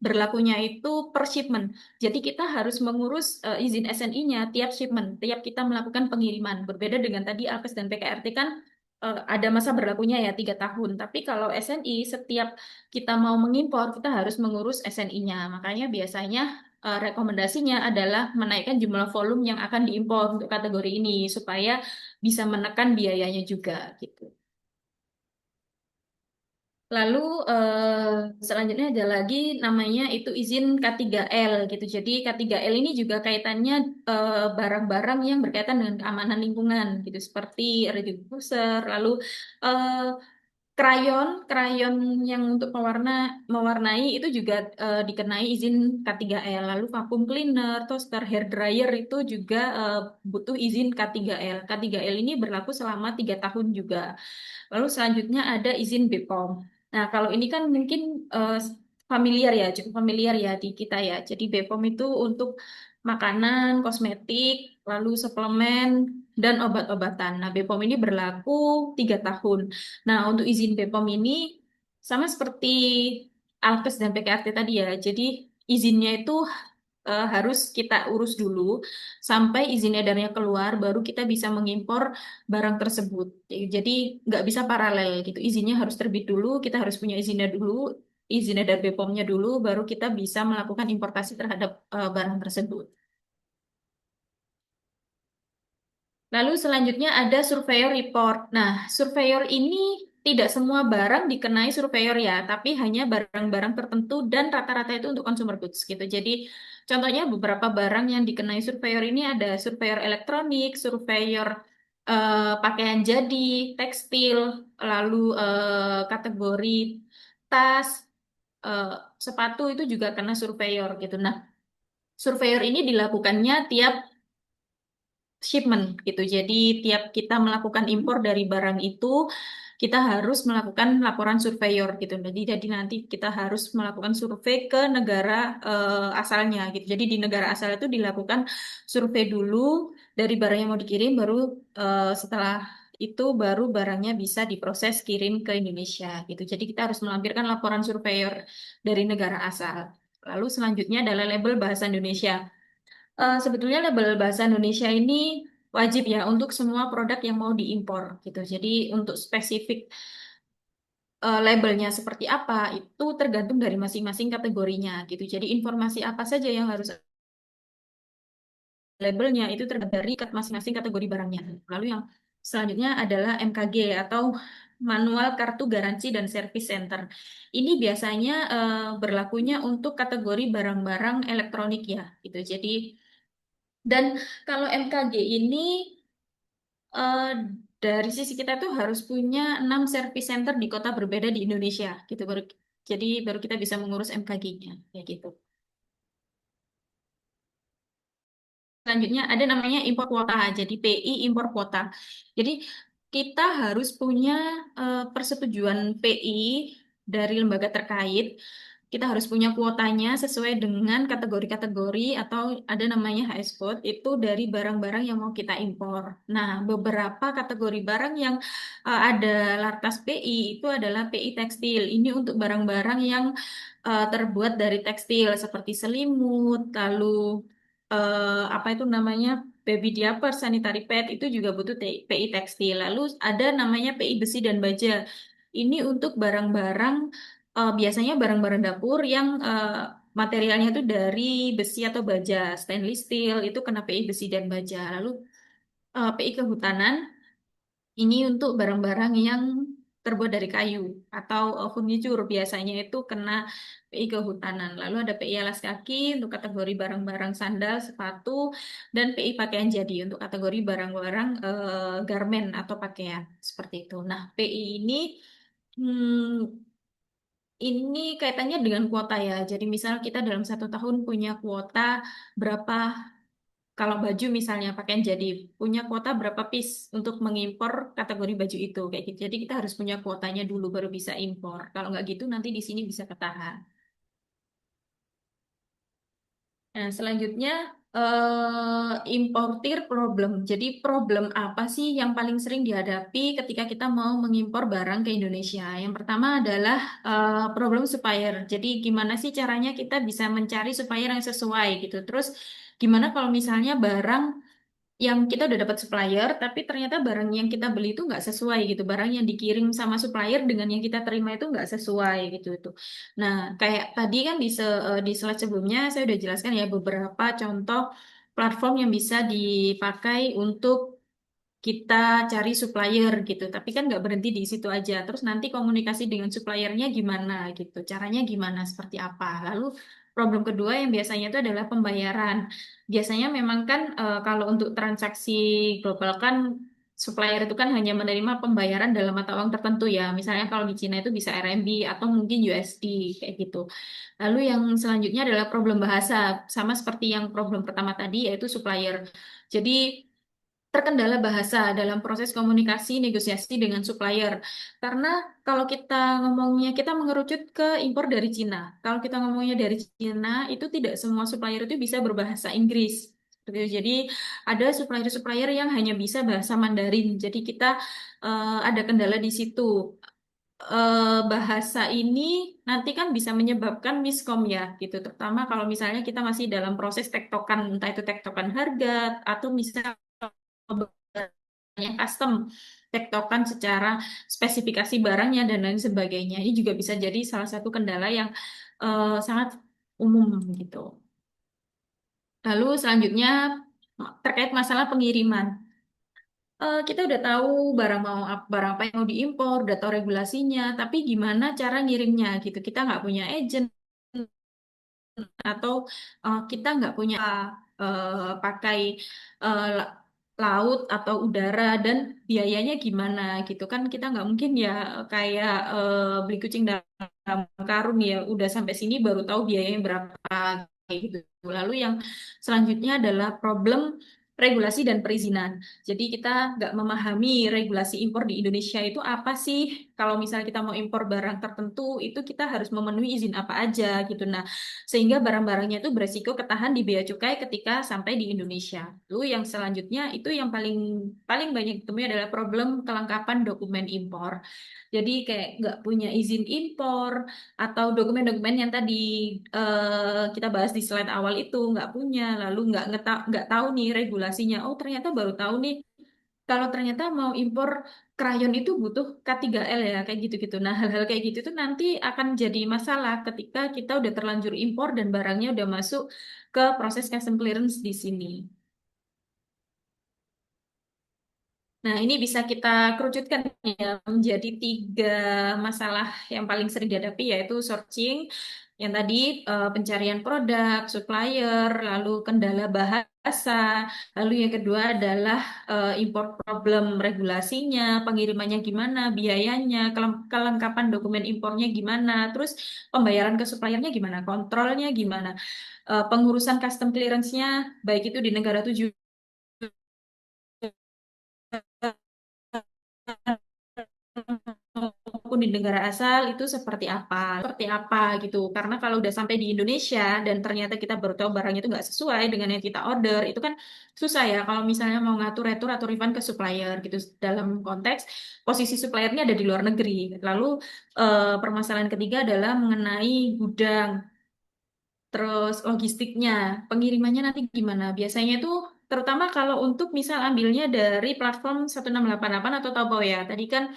berlakunya itu per shipment. Jadi kita harus mengurus izin SNI-nya tiap shipment, tiap kita melakukan pengiriman. Berbeda dengan tadi Alkes dan PKRT kan ada masa berlakunya ya 3 tahun. Tapi kalau SNI setiap kita mau mengimpor kita harus mengurus SNI-nya. Makanya biasanya rekomendasinya adalah menaikkan jumlah volume yang akan diimpor untuk kategori ini supaya bisa menekan biayanya juga gitu. Lalu selanjutnya ada lagi namanya itu izin K3L gitu. Jadi K3L ini juga kaitannya barang-barang yang berkaitan dengan keamanan lingkungan gitu seperti diffuser, lalu eh, krayon yang untuk mewarnai itu juga dikenai izin K3L. Lalu vacuum cleaner, toaster, hair dryer itu juga butuh izin K3L. K3L ini berlaku selama 3 tahun juga. Lalu selanjutnya ada izin BPOM. Nah, kalau ini kan mungkin familiar ya, cukup familiar ya di kita ya. Jadi BPOM itu untuk makanan, kosmetik, lalu suplemen, dan obat-obatan. Nah, BPOM ini berlaku 3 tahun. Nah, untuk izin BPOM ini sama seperti Alkes dan PKRT tadi ya. Jadi izinnya itu harus kita urus dulu sampai izin edarnya keluar, baru kita bisa mengimpor barang tersebut. Jadi nggak bisa paralel gitu. Izinnya harus terbit dulu, kita harus punya izinnya dulu, izin edar BPOM-nya dulu, baru kita bisa melakukan importasi terhadap barang tersebut. Lalu selanjutnya ada surveyor report. Nah, surveyor ini tidak semua barang dikenai surveyor ya, tapi hanya barang-barang tertentu dan rata-rata itu untuk consumer goods gitu. Jadi contohnya beberapa barang yang dikenai surveyor ini ada surveyor elektronik, surveyor pakaian jadi, tekstil, lalu kategori tas, eh, sepatu itu juga kena surveyor gitu. Nah, surveyor ini dilakukannya tiap shipment gitu. Jadi tiap kita melakukan impor dari barang itu, kita harus melakukan laporan surveyor gitu. Jadi nanti kita harus melakukan survei ke negara asalnya gitu. Jadi di negara asal itu dilakukan survei dulu dari barang yang mau dikirim, baru setelah itu baru barangnya bisa diproses kirim ke Indonesia gitu. Jadi kita harus melampirkan laporan surveyor dari negara asal. Lalu selanjutnya adalah label bahasa Indonesia. Sebetulnya label bahasa Indonesia ini wajib ya untuk semua produk yang mau diimpor gitu. Jadi untuk spesifik labelnya seperti apa itu tergantung dari masing-masing kategorinya gitu. Jadi informasi apa saja yang harus labelnya itu tergantung dari masing-masing kategori barangnya. Lalu yang selanjutnya adalah MKG atau Manual Kartu Garansi dan Service Center. Ini biasanya berlakunya untuk kategori barang-barang elektronik ya gitu. Jadi dan kalau MKG ini eh, dari sisi kita tuh harus punya 6 service center di kota berbeda di Indonesia gitu baru jadi baru kita bisa mengurus MKG-nya kayak gitu. selanjutnya ada namanya impor kuota, jadi PI impor kuota. Jadi kita harus punya persetujuan PI dari lembaga terkait. Kita harus punya kuotanya sesuai dengan kategori-kategori atau ada namanya HS code itu dari barang-barang yang mau kita impor. Nah, beberapa kategori barang yang ada lartas PI itu adalah PI tekstil. Ini untuk barang-barang yang terbuat dari tekstil seperti selimut, lalu apa itu namanya baby diaper, sanitary pad itu juga butuh PI tekstil. Lalu ada namanya PI besi dan baja. Ini untuk barang-barang biasanya barang-barang dapur yang materialnya itu dari besi atau baja, stainless steel itu kena PI besi dan baja. Lalu PI kehutanan ini untuk barang-barang yang terbuat dari kayu atau furniture biasanya itu kena PI kehutanan. Lalu ada PI alas kaki untuk kategori barang-barang sandal, sepatu, dan PI pakaian jadi untuk kategori barang-barang garment atau pakaian seperti itu. Nah, PI hmm, ini kaitannya dengan kuota ya. Jadi misal kita dalam 1 tahun punya kuota berapa kalau baju misalnya pakaian jadi punya kuota berapa piece untuk mengimpor kategori baju itu kayak gitu. Jadi kita harus punya kuotanya dulu baru bisa impor. Kalau nggak gitu nanti di sini bisa ketahan. Nah, selanjutnya importir problem. Jadi problem apa sih yang paling sering dihadapi ketika kita mau mengimpor barang ke Indonesia? Yang pertama adalah problem supplier. Jadi gimana sih caranya kita bisa mencari supplier yang sesuai gitu. Terus gimana kalau misalnya barang yang kita udah dapat supplier, tapi ternyata barang yang kita beli itu nggak sesuai gitu. Barang yang dikirim sama supplier dengan yang kita terima itu nggak sesuai gitu itu. Nah, kayak tadi kan di slide sebelumnya saya udah jelaskan ya beberapa contoh platform yang bisa dipakai untuk kita cari supplier gitu. Tapi kan nggak berhenti di situ aja. Terus nanti komunikasi dengan suppliernya gimana gitu. Caranya gimana, seperti apa. Lalu problem kedua yang biasanya itu adalah pembayaran. Biasanya memang kan kalau untuk transaksi global kan supplier itu kan hanya menerima pembayaran dalam mata uang tertentu ya. Misalnya kalau di Cina itu bisa RMB atau mungkin USD kayak gitu. Lalu yang selanjutnya adalah problem bahasa. Sama seperti yang problem pertama tadi yaitu supplier. Jadi terkendala bahasa dalam proses komunikasi negosiasi dengan supplier. Karena kalau kita ngomongnya, kita mengerucut ke impor dari Cina. Kalau kita ngomongnya dari Cina, itu tidak semua supplier itu bisa berbahasa Inggris. Seperti itu. Jadi ada supplier-supplier yang hanya bisa bahasa Mandarin. Jadi kita ada kendala di situ. Bahasa ini nanti kan bisa menyebabkan miskom ya gitu. Terutama kalau misalnya kita masih dalam proses tektokan, entah itu tektokan harga atau misalnya yang custom tektokan secara spesifikasi barangnya dan lain sebagainya. Ini juga bisa jadi salah satu kendala yang sangat umum gitu. Lalu selanjutnya terkait masalah pengiriman. Kita udah tahu barang apa yang mau diimpor, udah tahu regulasinya, tapi gimana cara ngirimnya gitu. Kita nggak punya agent atau kita nggak punya pakai la- laut atau udara dan biayanya gimana gitu kan kita nggak mungkin ya kayak beli kucing dalam karung ya udah sampai sini baru tahu biayanya berapa kayak gitu. Lalu yang selanjutnya adalah problem regulasi dan perizinan. Jadi kita nggak memahami regulasi impor di Indonesia itu apa sih? Kalau misalnya kita mau impor barang tertentu itu kita harus memenuhi izin apa aja gitu. Nah, sehingga barang-barangnya itu beresiko ketahan di bea cukai ketika sampai di Indonesia. Lalu yang selanjutnya itu yang paling paling banyak ditemui adalah problem kelengkapan dokumen impor. Jadi kayak nggak punya izin impor atau dokumen-dokumen yang tadi kita bahas di slide awal itu nggak punya, lalu nggak tahu nih regulasinya. Oh ternyata baru tahu nih kalau ternyata mau impor krayon itu butuh K3L ya, kayak gitu-gitu. Nah, hal-hal kayak gitu tuh nanti akan jadi masalah ketika kita udah terlanjur impor dan barangnya udah masuk ke proses custom clearance di sini. Nah, ini bisa kita kerucutkan ya menjadi 3 masalah yang paling sering dihadapi yaitu sourcing, Yang tadi pencarian produk, supplier, lalu kendala bahasa, lalu yang kedua adalah import problem regulasinya, pengirimannya gimana, biayanya, kelengkapan dokumen impornya gimana, terus pembayaran ke suppliernya gimana, kontrolnya gimana, pengurusan custom clearance-nya, baik itu di negara tujuan maupun di negara asal itu seperti apa gitu. Karena kalau udah sampai di Indonesia dan ternyata kita baru tahu barang itu nggak sesuai dengan yang kita order, itu kan susah ya kalau misalnya mau ngatur retur atau refund ke supplier gitu. Dalam konteks posisi suppliernya ada di luar negeri. Lalu permasalahan ketiga adalah mengenai gudang, terus logistiknya, pengirimannya nanti gimana? Biasanya itu terutama kalau untuk misal ambilnya dari platform 1688 atau Taobao ya. Tadi kan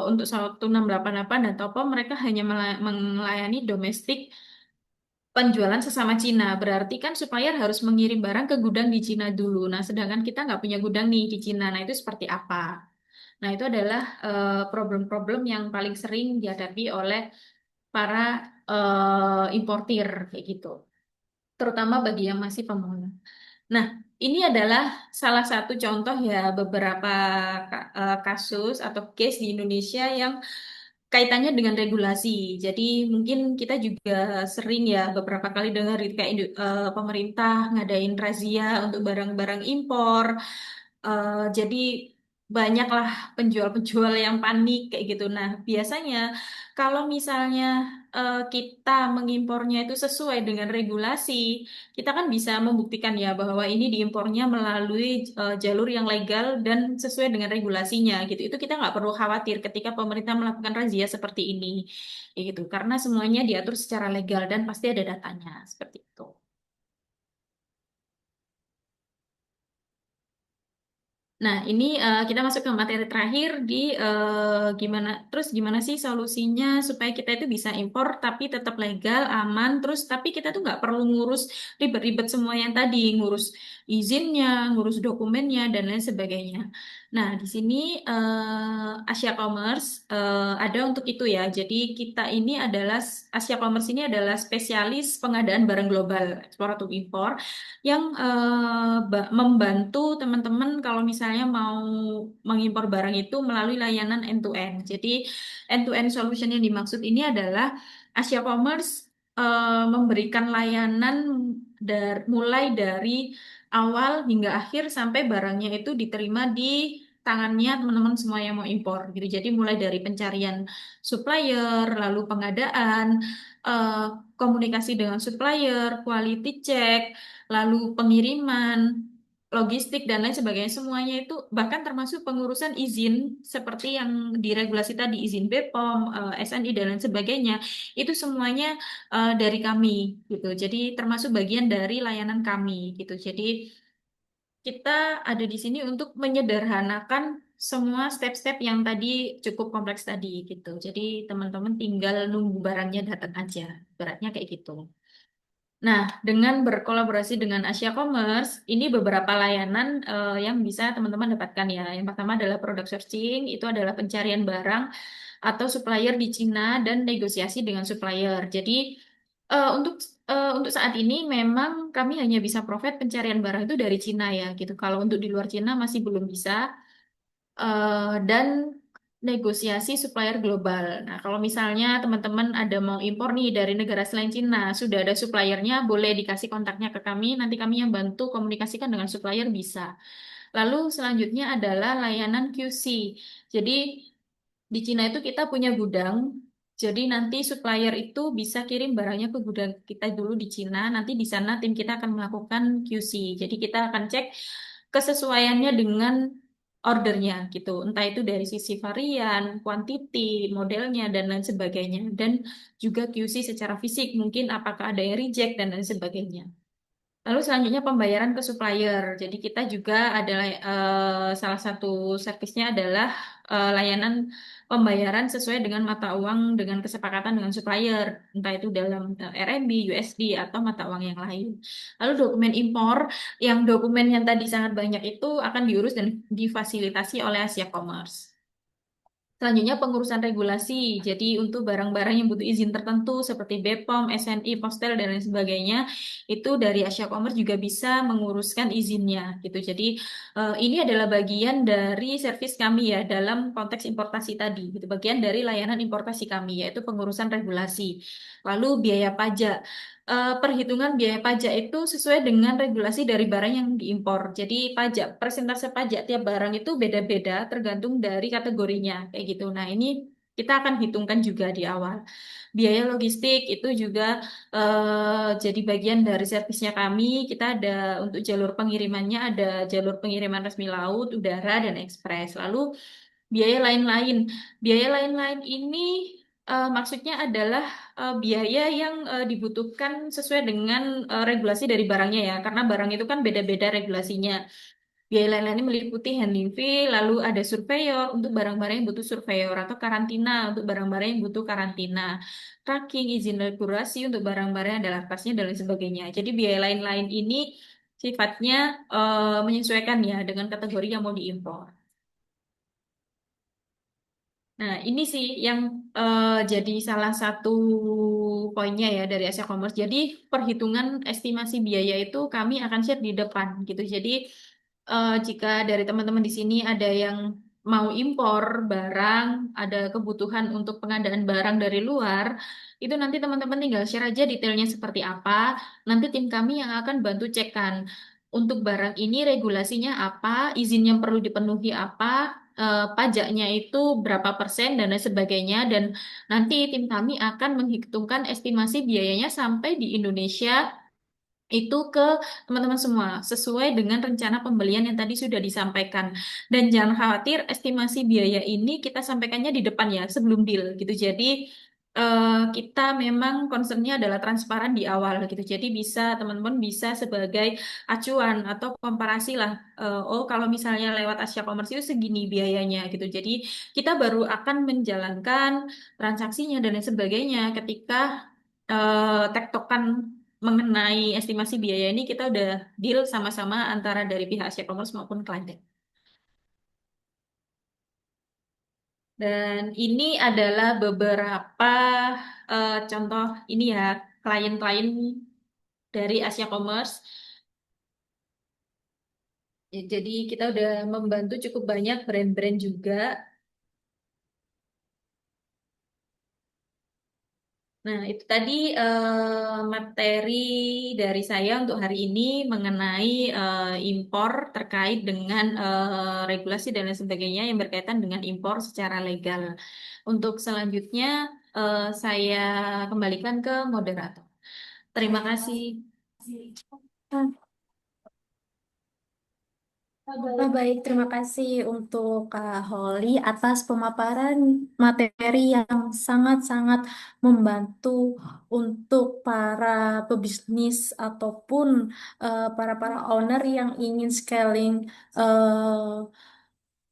untuk 1688 dan Topo mereka hanya melayani domestik penjualan sesama Cina. Berarti kan supplier harus mengirim barang ke gudang di Cina dulu. Nah, sedangkan kita nggak punya gudang nih di Cina. Nah, itu seperti apa? Nah, itu adalah problem-problem yang paling sering dihadapi oleh para importir kayak gitu. Terutama bagi yang masih pemula. Nah, ini adalah salah satu contoh ya beberapa kasus atau case di Indonesia yang kaitannya dengan regulasi. Jadi mungkin kita juga sering ya beberapa kali dengar gitu, kayak pemerintah ngadain razia untuk barang-barang impor. Jadi banyaklah penjual-penjual yang panik kayak gitu. Nah, biasanya kalau misalnya kita mengimpornya itu sesuai dengan regulasi, kita kan bisa membuktikan ya bahwa ini diimpornya melalui jalur yang legal dan sesuai dengan regulasinya gitu. Itu kita nggak perlu khawatir ketika pemerintah melakukan razia seperti ini, kayak gitu. Karena semuanya diatur secara legal dan pasti ada datanya seperti itu. Nah, ini kita masuk ke materi terakhir di gimana sih solusinya supaya kita itu bisa impor tapi tetap legal, aman, terus tapi kita tuh nggak perlu ngurus ribet-ribet semua yang tadi, ngurus izinnya, ngurus dokumennya dan lain sebagainya. Nah, di sini Asia Commerce ada untuk itu ya. Jadi Asia Commerce ini adalah spesialis pengadaan barang global, ekspor atau impor yang membantu teman-teman kalau misalnya mau mengimpor barang itu melalui layanan end-to-end. Jadi end-to-end solution yang dimaksud ini adalah Asia Commerce memberikan layanan mulai dari awal hingga akhir sampai barangnya itu diterima di tangannya teman-teman semua yang mau impor gitu. Jadi mulai dari pencarian supplier, lalu pengadaan, eh, komunikasi dengan supplier, quality check, lalu pengiriman, logistik dan lain sebagainya semuanya itu bahkan termasuk pengurusan izin seperti yang diregulasi tadi izin BPOM, SNI dan lain sebagainya itu semuanya dari kami gitu. Jadi termasuk bagian dari layanan kami gitu. Jadi kita ada di sini untuk menyederhanakan semua step-step yang tadi cukup kompleks tadi gitu. Jadi teman-teman tinggal nunggu barangnya datang aja. Beratnya kayak gitu. Nah, dengan berkolaborasi dengan Asia Commerce, ini beberapa layanan yang bisa teman-teman dapatkan ya. Yang pertama adalah product searching, itu adalah pencarian barang atau supplier di Cina dan negosiasi dengan supplier. Jadi untuk untuk saat ini memang kami hanya bisa provide pencarian barang itu dari Cina ya, gitu. Kalau untuk di luar Cina masih belum bisa dan negosiasi supplier global. Nah, kalau misalnya teman-teman ada mau impor nih dari negara selain Cina, sudah ada suppliernya, boleh dikasih kontaknya ke kami, nanti kami yang bantu komunikasikan dengan supplier bisa. Lalu selanjutnya adalah layanan QC. Jadi di Cina itu kita punya gudang, jadi nanti supplier itu bisa kirim barangnya ke gudang kita dulu di Cina, nanti di sana tim kita akan melakukan QC. Jadi kita akan cek kesesuaiannya dengan ordernya gitu, entah itu dari sisi varian, quantity, modelnya, dan lain sebagainya. Dan juga QC secara fisik, mungkin apakah ada yang reject dan lain sebagainya. Lalu selanjutnya pembayaran ke supplier. Jadi kita juga adalah salah satu servisnya adalah layanan pembayaran sesuai dengan mata uang dengan kesepakatan dengan supplier, entah itu dalam RMB, USD atau mata uang yang lain. Lalu dokumen impor, yang dokumen yang tadi sangat banyak itu akan diurus dan difasilitasi oleh Asia Commerce. Selanjutnya pengurusan regulasi. Jadi untuk barang-barang yang butuh izin tertentu seperti BPOM, SNI, Postel dan lain sebagainya, itu dari Asia Commerce juga bisa menguruskan izinnya gitu. Jadi ini adalah bagian dari servis kami ya dalam konteks importasi tadi. Gitu. Bagian dari layanan importasi kami yaitu pengurusan regulasi. Lalu biaya pajak. Perhitungan biaya pajak itu sesuai dengan regulasi dari barang yang diimpor. Jadi pajak, persentase pajak tiap barang itu beda-beda tergantung dari kategorinya, kayak gitu. Nah, ini kita akan hitungkan juga di awal. Biaya logistik itu juga jadi bagian dari servisnya kami. Kita ada untuk jalur pengirimannya, ada jalur pengiriman resmi laut, udara, dan ekspres. Lalu biaya lain-lain. Biaya lain-lain ini maksudnya adalah biaya yang dibutuhkan sesuai dengan regulasi dari barangnya ya, karena barang itu kan beda-beda regulasinya. Biaya lain-lain ini meliputi handling fee, lalu ada surveyor untuk barang-barang yang butuh surveyor atau karantina untuk barang-barang yang butuh karantina, tracking, izin regulasi untuk barang-barang yang ada latasnya dan lain sebagainya. Jadi biaya lain-lain ini sifatnya menyesuaikan ya dengan kategori yang mau diimpor. Nah, ini sih yang jadi salah satu poinnya ya dari Asia Commerce. Jadi perhitungan estimasi biaya itu kami akan share di depan gitu. Jadi jika dari teman-teman di sini ada yang mau impor barang, ada kebutuhan untuk pengadaan barang dari luar, itu nanti teman-teman tinggal share aja detailnya seperti apa. Nanti tim kami yang akan bantu cekkan. Untuk barang ini regulasinya apa, izin yang perlu dipenuhi apa, pajaknya itu berapa persen dan lain sebagainya. Dan nanti tim kami akan menghitungkan estimasi biayanya sampai di Indonesia itu ke teman-teman semua sesuai dengan rencana pembelian yang tadi sudah disampaikan. Dan jangan khawatir, estimasi biaya ini kita sampaikannya di depan ya sebelum deal gitu. Jadi kita memang concernnya adalah transparan di awal gitu. Jadi bisa teman-teman bisa sebagai acuan atau komparasi lah. Oh kalau misalnya lewat Asia Commerce itu segini biayanya gitu. Jadi kita baru akan menjalankan transaksinya dan lain sebagainya ketika tektokan mengenai estimasi biaya ini kita udah deal sama-sama antara dari pihak Asia Commerce maupun klien. Dan ini adalah beberapa contoh ini ya klien-klien dari Asia Commerce. Ya, jadi kita udah membantu cukup banyak brand-brand juga. Nah, itu tadi materi dari saya untuk hari ini mengenai impor terkait dengan regulasi dan lain sebagainya yang berkaitan dengan impor secara legal. Untuk selanjutnya, saya kembalikan ke moderator. Terima kasih. Baik, terima kasih untuk Kak Holly atas pemaparan materi yang sangat-sangat membantu untuk para pebisnis ataupun para owner yang ingin scaling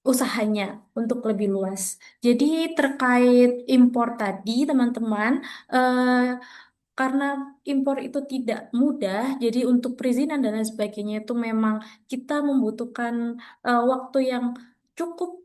usahanya untuk lebih luas. Jadi terkait impor tadi, teman-teman, karena impor itu tidak mudah, jadi untuk perizinan dan lain sebagainya itu memang kita membutuhkan waktu cukup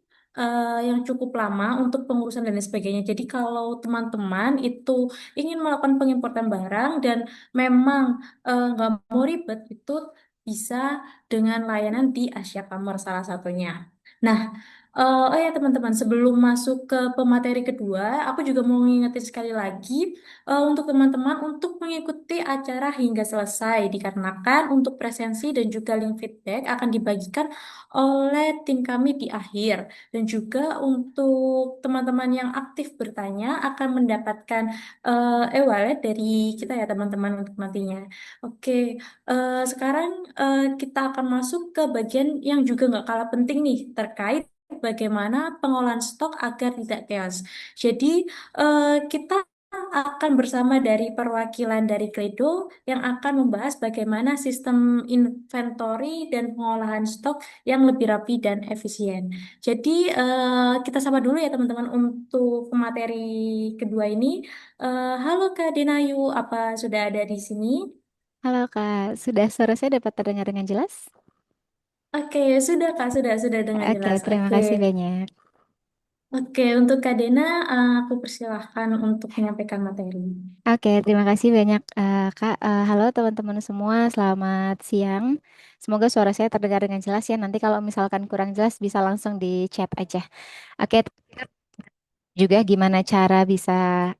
yang cukup lama untuk pengurusan dan lain sebagainya. Jadi kalau teman-teman itu ingin melakukan pengimportan barang dan memang nggak mau ribet, itu bisa dengan layanan di Asia Commerce salah satunya. Nah, oh ya teman-teman, sebelum masuk ke pemateri kedua, aku juga mau ngingetin sekali lagi untuk teman-teman untuk mengikuti acara hingga selesai dikarenakan untuk presensi dan juga link feedback akan dibagikan oleh tim kami di akhir dan juga untuk teman-teman yang aktif bertanya akan mendapatkan e-wallet dari kita ya teman-teman untuk nantinya. Oke, sekarang kita akan masuk ke bagian yang juga nggak kalah penting nih terkait bagaimana pengolahan stok agar tidak chaos. Jadi kita akan bersama dari perwakilan dari Kledo yang akan membahas bagaimana sistem inventory dan pengolahan stok yang lebih rapi dan efisien. Jadi kita sama dulu ya teman-teman untuk materi kedua ini. Halo Kak Denayu, apa sudah ada di sini? Halo Kak, sudah suara saya dapat terdengar dengan jelas? Oke, sudah Kak, sudah dengan Oke, jelas. terima Oke. kasih banyak. Oke, untuk Kak Dena, aku persilahkan untuk menyampaikan materi. Oke, terima kasih banyak Kak. Halo teman-teman semua, selamat siang. Semoga suara saya terdengar dengan jelas ya. Nanti kalau misalkan kurang jelas bisa langsung di chat aja. Oke, juga gimana cara bisa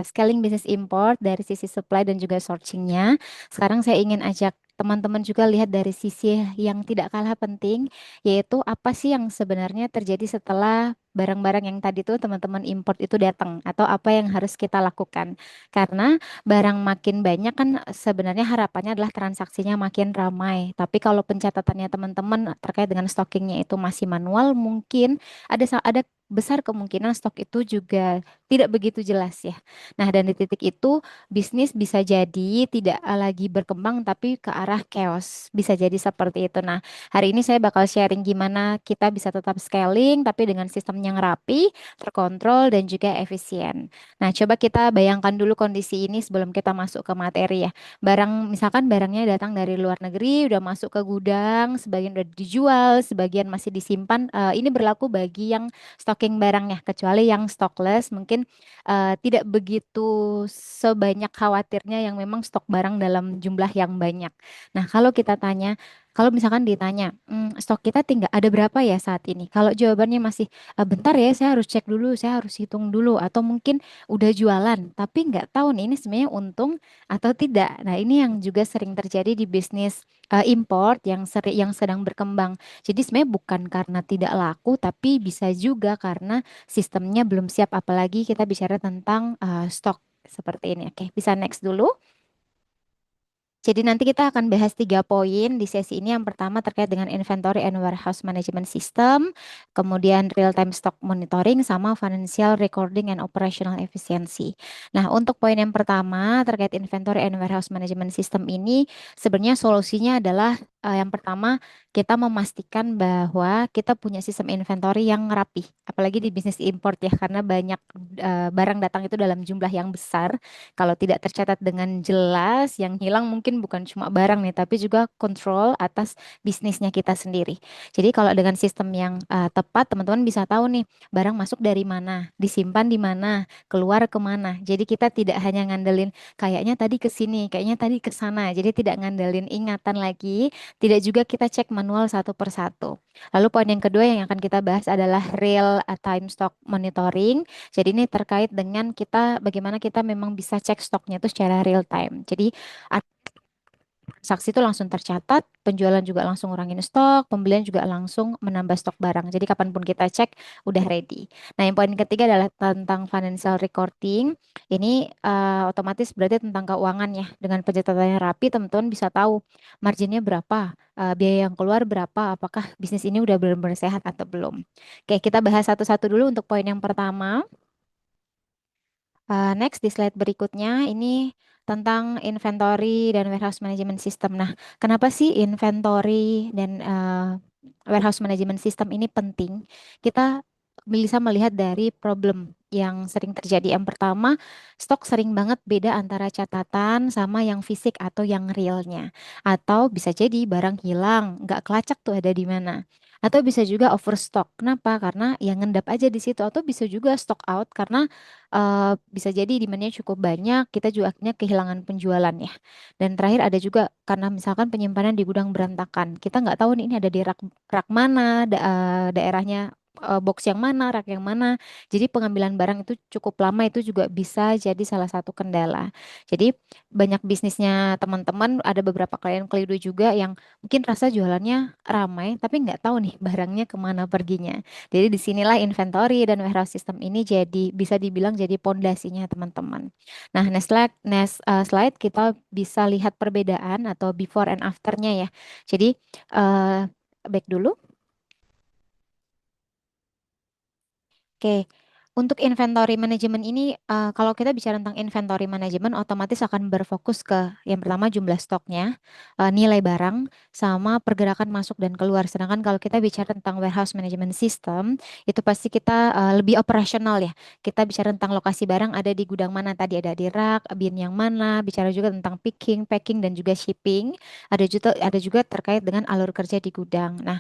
scaling bisnis import dari sisi supply dan juga sourcingnya. Sekarang saya ingin ajak teman-teman juga lihat dari sisi yang tidak kalah penting, yaitu apa sih yang sebenarnya terjadi setelah barang-barang yang tadi tuh teman-teman import itu datang, atau apa yang harus kita lakukan. Karena barang makin banyak kan sebenarnya harapannya adalah transaksinya makin ramai. Tapi kalau pencatatannya teman-teman terkait dengan stockingnya itu masih manual, mungkin ada besar kemungkinan stok itu juga tidak begitu jelas ya. Nah, dan di titik itu bisnis bisa jadi tidak lagi berkembang tapi ke arah chaos. Bisa jadi seperti itu. Nah, hari ini saya bakal sharing gimana kita bisa tetap scaling tapi dengan sistem yang rapi, terkontrol dan juga efisien. Nah, coba kita bayangkan dulu kondisi ini sebelum kita masuk ke materi ya. Misalkan barangnya datang dari luar negeri, udah masuk ke gudang, sebagian udah dijual, sebagian masih disimpan. Ini berlaku bagi yang stocking barangnya, kecuali yang stockless mungkin tidak begitu sebanyak khawatirnya yang memang stok barang dalam jumlah yang banyak. Nah, kalau misalkan ditanya, stok kita tinggal ada berapa ya saat ini? Kalau jawabannya masih, bentar ya, saya harus cek dulu, saya harus hitung dulu, atau mungkin udah jualan, tapi nggak tahu nih ini sebenarnya untung atau tidak. Nah, ini yang juga sering terjadi di bisnis import yang sedang berkembang. Jadi sebenarnya bukan karena tidak laku, tapi bisa juga karena sistemnya belum siap. Apalagi kita bicara tentang stok seperti ini. Oke, bisa next dulu. Jadi nanti kita akan bahas 3 poin di sesi ini. Yang pertama terkait dengan inventory and warehouse management system, kemudian real time stock monitoring, sama financial recording and operational efficiency. Nah, untuk poin yang pertama terkait inventory and warehouse management system ini, sebenarnya solusinya adalah yang pertama kita memastikan bahwa kita punya sistem inventory yang rapi, apalagi di bisnis import ya, karena banyak barang datang itu dalam jumlah yang besar. Kalau tidak tercatat dengan jelas, yang hilang mungkin bukan cuma barang nih, tapi juga kontrol atas bisnisnya kita sendiri. Jadi kalau dengan sistem yang tepat, teman-teman bisa tahu nih, barang masuk dari mana, disimpan di mana, keluar kemana. Jadi kita tidak hanya ngandelin kayaknya tadi ke sini, kayaknya tadi ke sana. Jadi tidak ngandelin ingatan lagi, tidak juga kita cek manual satu persatu. Lalu poin yang kedua yang akan kita bahas adalah real time stock monitoring. Jadi ini terkait dengan bagaimana kita memang bisa cek stoknya itu secara real time. Jadi transaksi itu langsung tercatat, penjualan juga langsung ngurangin stok, pembelian juga langsung menambah stok barang. Jadi kapanpun kita cek udah ready. Nah, yang poin ketiga adalah tentang financial recording. Ini otomatis berarti tentang keuangan ya. Dengan pencatatannya rapi, teman-teman bisa tahu marginnya berapa, biaya yang keluar berapa, apakah bisnis ini udah benar-benar sehat atau belum. Oke, kita bahas satu-satu dulu untuk poin yang pertama. Next di slide berikutnya ini tentang inventory dan warehouse management system. Nah, kenapa sih inventory dan warehouse management system ini penting? Kita bisa melihat dari problem yang sering terjadi. Yang pertama, stok sering banget beda antara catatan sama yang fisik atau yang realnya. Atau bisa jadi barang hilang, nggak kelacak tuh ada di mana. Atau bisa juga overstock. Kenapa? Karena yang ngendap aja di situ. Atau bisa juga stock out karena bisa jadi demand-nya cukup banyak, kita juga akhirnya kehilangan penjualan ya. Dan terakhir ada juga karena misalkan penyimpanan di gudang berantakan, kita nggak tahu nih ini ada di rak rak mana, daerahnya box yang mana, rak yang mana. Jadi pengambilan barang itu cukup lama, itu juga bisa jadi salah satu kendala. Jadi banyak bisnisnya teman-teman, ada beberapa klien Kelido juga yang mungkin rasa jualannya ramai, tapi nggak tahu nih barangnya kemana perginya. Jadi disinilah inventory dan warehouse system ini jadi bisa dibilang jadi pondasinya teman-teman. Nah, next slide kita bisa lihat perbedaan atau before and afternya ya. Jadi back dulu. Oke, untuk inventory management ini, kalau kita bicara tentang inventory management, otomatis akan berfokus ke yang pertama jumlah stoknya, nilai barang, sama pergerakan masuk dan keluar. Sedangkan kalau kita bicara tentang warehouse management system, itu pasti kita lebih operasional ya. Kita bicara tentang lokasi barang ada di gudang mana tadi, ada di rak, bin yang mana, bicara juga tentang picking, packing, dan juga shipping. Ada juga terkait dengan alur kerja di gudang. Nah,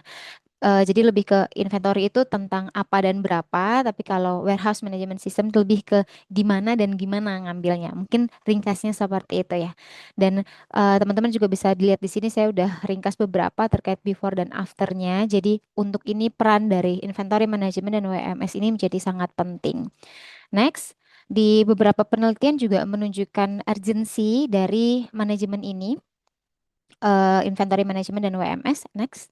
Jadi lebih ke inventory itu tentang apa dan berapa, tapi kalau warehouse management system itu lebih ke di mana dan gimana ngambilnya. Mungkin ringkasnya seperti itu ya. Dan teman-teman juga bisa dilihat di sini saya udah ringkas beberapa terkait before dan afternya. Jadi untuk ini peran dari inventory management dan WMS ini menjadi sangat penting. Next, di beberapa penelitian juga menunjukkan urgensi dari manajemen ini, inventory management dan WMS. Next.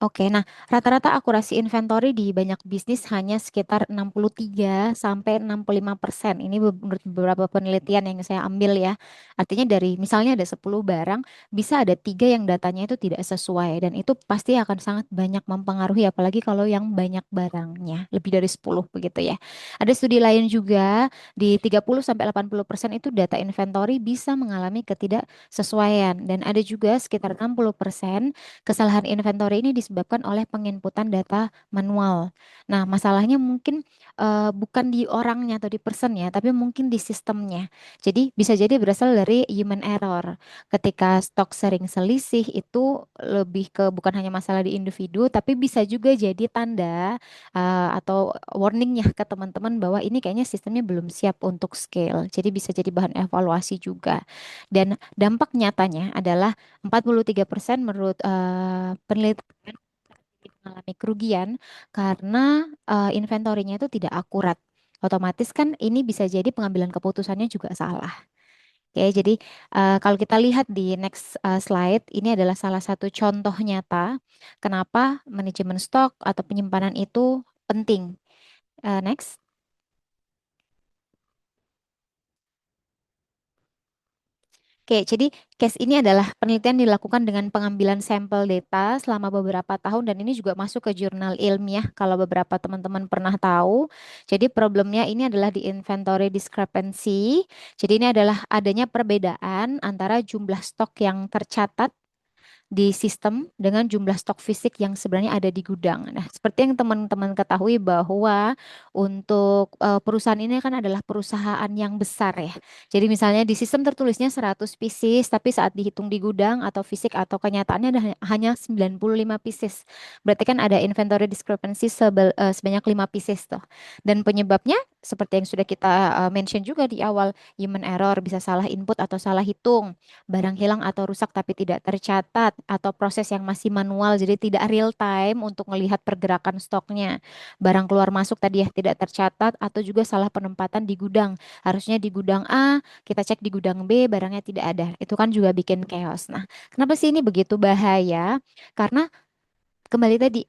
Oke, nah rata-rata akurasi inventory di banyak bisnis hanya sekitar 63 sampai 65%. Ini menurut beberapa penelitian yang saya ambil ya. Artinya dari misalnya ada 10 barang, bisa ada 3 yang datanya itu tidak sesuai. Dan itu pasti akan sangat banyak mempengaruhi, apalagi kalau yang banyak barangnya, lebih dari 10 begitu ya. Ada studi lain juga, di 30 sampai 80% itu data inventory bisa mengalami ketidaksesuaian. Dan ada juga sekitar 60% kesalahan inventory ini disebabkan oleh penginputan data manual. Nah, masalahnya mungkin bukan di orangnya atau di personnya, tapi mungkin di sistemnya. Jadi bisa jadi berasal dari human error. Ketika stok sering selisih itu lebih ke bukan hanya masalah di individu, tapi bisa juga jadi tanda atau warningnya ke teman-teman bahwa ini kayaknya sistemnya belum siap untuk scale. Jadi bisa jadi bahan evaluasi juga. Dan dampak nyatanya adalah 43% menurut penelitian mengalami kerugian karena inventorinya itu tidak akurat. Otomatis kan ini bisa jadi pengambilan keputusannya juga salah. Oke, jadi kalau kita lihat di next slide, ini adalah salah satu contoh nyata kenapa manajemen stok atau penyimpanan itu penting. Next. Oke, jadi case ini adalah penelitian dilakukan dengan pengambilan sampel data selama beberapa tahun dan ini juga masuk ke jurnal ilmiah kalau beberapa teman-teman pernah tahu. Jadi problemnya ini adalah di inventory discrepancy. Jadi ini adalah adanya perbedaan antara jumlah stok yang tercatat di sistem dengan jumlah stok fisik yang sebenarnya ada di gudang. Nah, seperti yang teman-teman ketahui bahwa untuk perusahaan ini kan adalah perusahaan yang besar ya. Jadi misalnya di sistem tertulisnya 100 pieces, tapi saat dihitung di gudang atau fisik atau kenyataannya ada hanya 95 pieces. Berarti kan ada inventory discrepancy sebanyak 5 pieces tuh. Dan penyebabnya seperti yang sudah kita mention juga di awal, human error bisa salah input atau salah hitung, barang hilang atau rusak tapi tidak tercatat, atau proses yang masih manual jadi tidak real time untuk melihat pergerakan stoknya. Barang keluar masuk tadi ya tidak tercatat atau juga salah penempatan di gudang. Harusnya di gudang A, kita cek di gudang B, barangnya tidak ada. Itu kan juga bikin chaos. Nah, kenapa sih ini begitu bahaya? Karena kembali tadi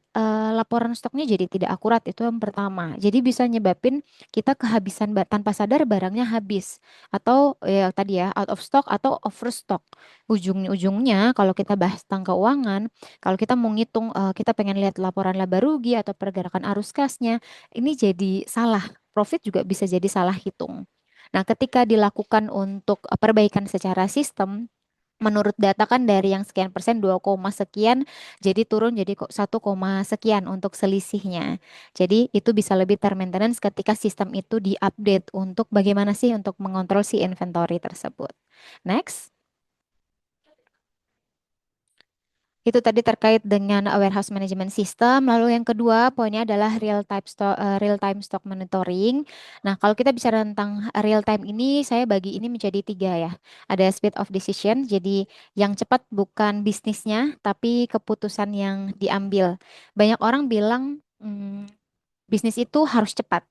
laporan stoknya jadi tidak akurat itu yang pertama. Jadi bisa nyebabin kita kehabisan tanpa sadar barangnya habis atau ya tadi ya out of stock atau overstock. Ujung-ujungnya kalau kita bahas tentang keuangan, kalau kita mau ngitung kita pengen lihat laporan laba rugi atau pergerakan arus kasnya, ini jadi salah. Profit juga bisa jadi salah hitung. Nah, ketika dilakukan untuk perbaikan secara sistem, menurut data kan dari yang sekian persen 2, sekian jadi turun jadi kok 1, sekian untuk selisihnya. Jadi itu bisa lebih termaintenance ketika sistem itu diupdate untuk bagaimana sih untuk mengontrol si inventory tersebut. Next. Itu tadi terkait dengan warehouse management system. Lalu yang kedua poinnya adalah real time stock monitoring. Nah, kalau kita bicara tentang real time ini, saya bagi ini menjadi 3 ya. Ada speed of decision, jadi yang cepat bukan bisnisnya, tapi keputusan yang diambil. Banyak orang bilang bisnis itu harus cepat.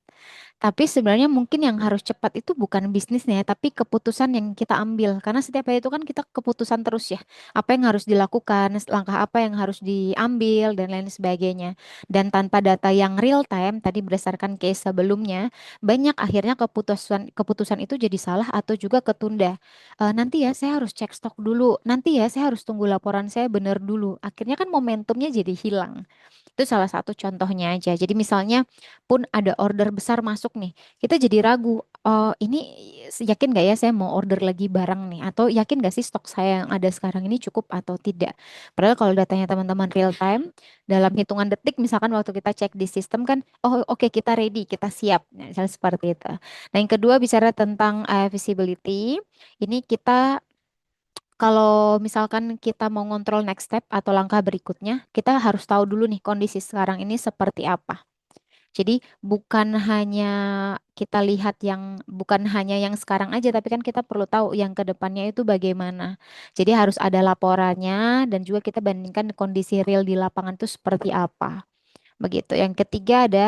Tapi sebenarnya mungkin yang harus cepat itu bukan bisnisnya, tapi keputusan yang kita ambil. Karena setiap hari itu kan kita keputusan terus ya. Apa yang harus dilakukan, langkah apa yang harus diambil, dan lain sebagainya. Dan tanpa data yang real time, tadi berdasarkan case sebelumnya, banyak akhirnya keputusan keputusan itu jadi salah atau juga ketunda. Nanti ya saya harus cek stok dulu. Nanti ya saya harus tunggu laporan saya benar dulu. Akhirnya kan momentumnya jadi hilang. Itu salah satu contohnya aja. Jadi misalnya pun ada order besar masuk nih, kita jadi ragu, oh ini yakin gak ya saya mau order lagi barang nih? Atau yakin gak sih stok saya yang ada sekarang ini cukup atau tidak? Padahal kalau datanya teman-teman real time, dalam hitungan detik misalkan waktu kita cek di sistem kan, oh oke kita ready, kita siap. Nah, misalnya seperti itu. Nah yang kedua bicara tentang visibility, ini kita kalau misalkan kita mau ngontrol next step atau langkah berikutnya, kita harus tahu dulu nih kondisi sekarang ini seperti apa. Jadi bukan hanya yang sekarang aja, tapi kan kita perlu tahu yang ke depannya itu bagaimana. Jadi harus ada laporannya dan juga kita bandingkan kondisi real di lapangan itu seperti apa. Begitu. Yang ketiga ada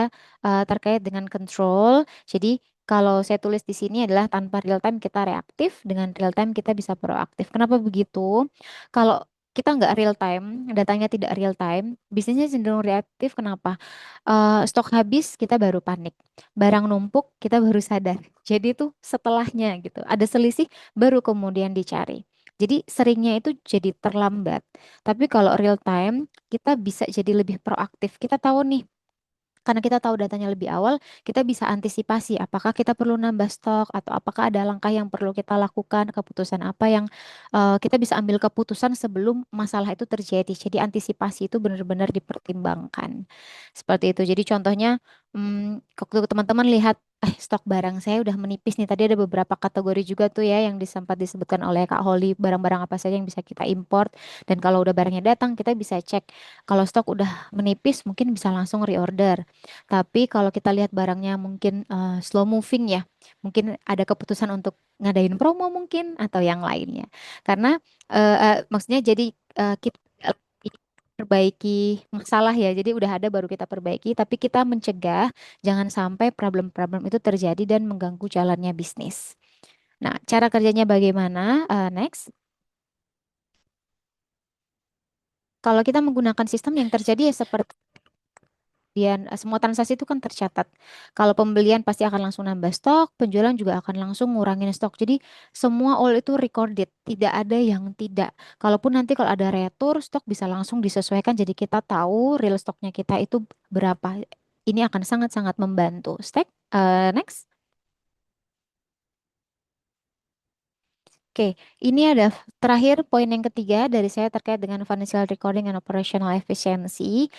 terkait dengan control. Jadi kalau saya tulis di sini adalah tanpa real time kita reaktif, dengan real time kita bisa proaktif. Kenapa begitu? Kalau kita nggak real time, datanya tidak real time, bisnisnya cenderung reaktif. Kenapa? Stok habis kita baru panik, barang numpuk kita baru sadar. Jadi itu setelahnya gitu, ada selisih baru kemudian dicari. Jadi seringnya itu jadi terlambat. Tapi kalau real time kita bisa jadi lebih proaktif. Kita tahu nih, karena kita tahu datanya lebih awal, kita bisa antisipasi apakah kita perlu nambah stok atau apakah ada langkah yang perlu kita lakukan, keputusan apa yang kita bisa ambil keputusan sebelum masalah itu terjadi. Jadi antisipasi itu benar-benar dipertimbangkan. Seperti itu. Jadi contohnya, waktu teman-teman lihat, stok barang saya udah menipis nih. Tadi ada beberapa kategori juga tuh ya yang sempat disebutkan oleh Kak Holly, barang-barang apa saja yang bisa kita import. Dan kalau udah barangnya datang, kita bisa cek. Kalau stok udah menipis, mungkin bisa langsung reorder. Tapi kalau kita lihat barangnya mungkin slow moving ya, mungkin ada keputusan untuk ngadain promo mungkin atau yang lainnya. Karena maksudnya jadi kita perbaiki masalah ya. Jadi udah ada baru kita perbaiki, tapi kita mencegah jangan sampai problem-problem itu terjadi dan mengganggu jalannya bisnis. Nah, cara kerjanya bagaimana? Next. Kalau kita menggunakan sistem yang terjadi ya seperti semua transaksi itu kan tercatat. Kalau pembelian pasti akan langsung nambah stok, penjualan juga akan langsung ngurangin stok. Jadi semua all itu recorded, tidak ada yang tidak. Kalaupun nanti kalau ada retur, stok bisa langsung disesuaikan. Jadi kita tahu real stoknya kita itu berapa. Ini akan sangat-sangat membantu. Next. Oke, ini ada terakhir poin yang ketiga dari saya terkait dengan financial recording and operational efficiency.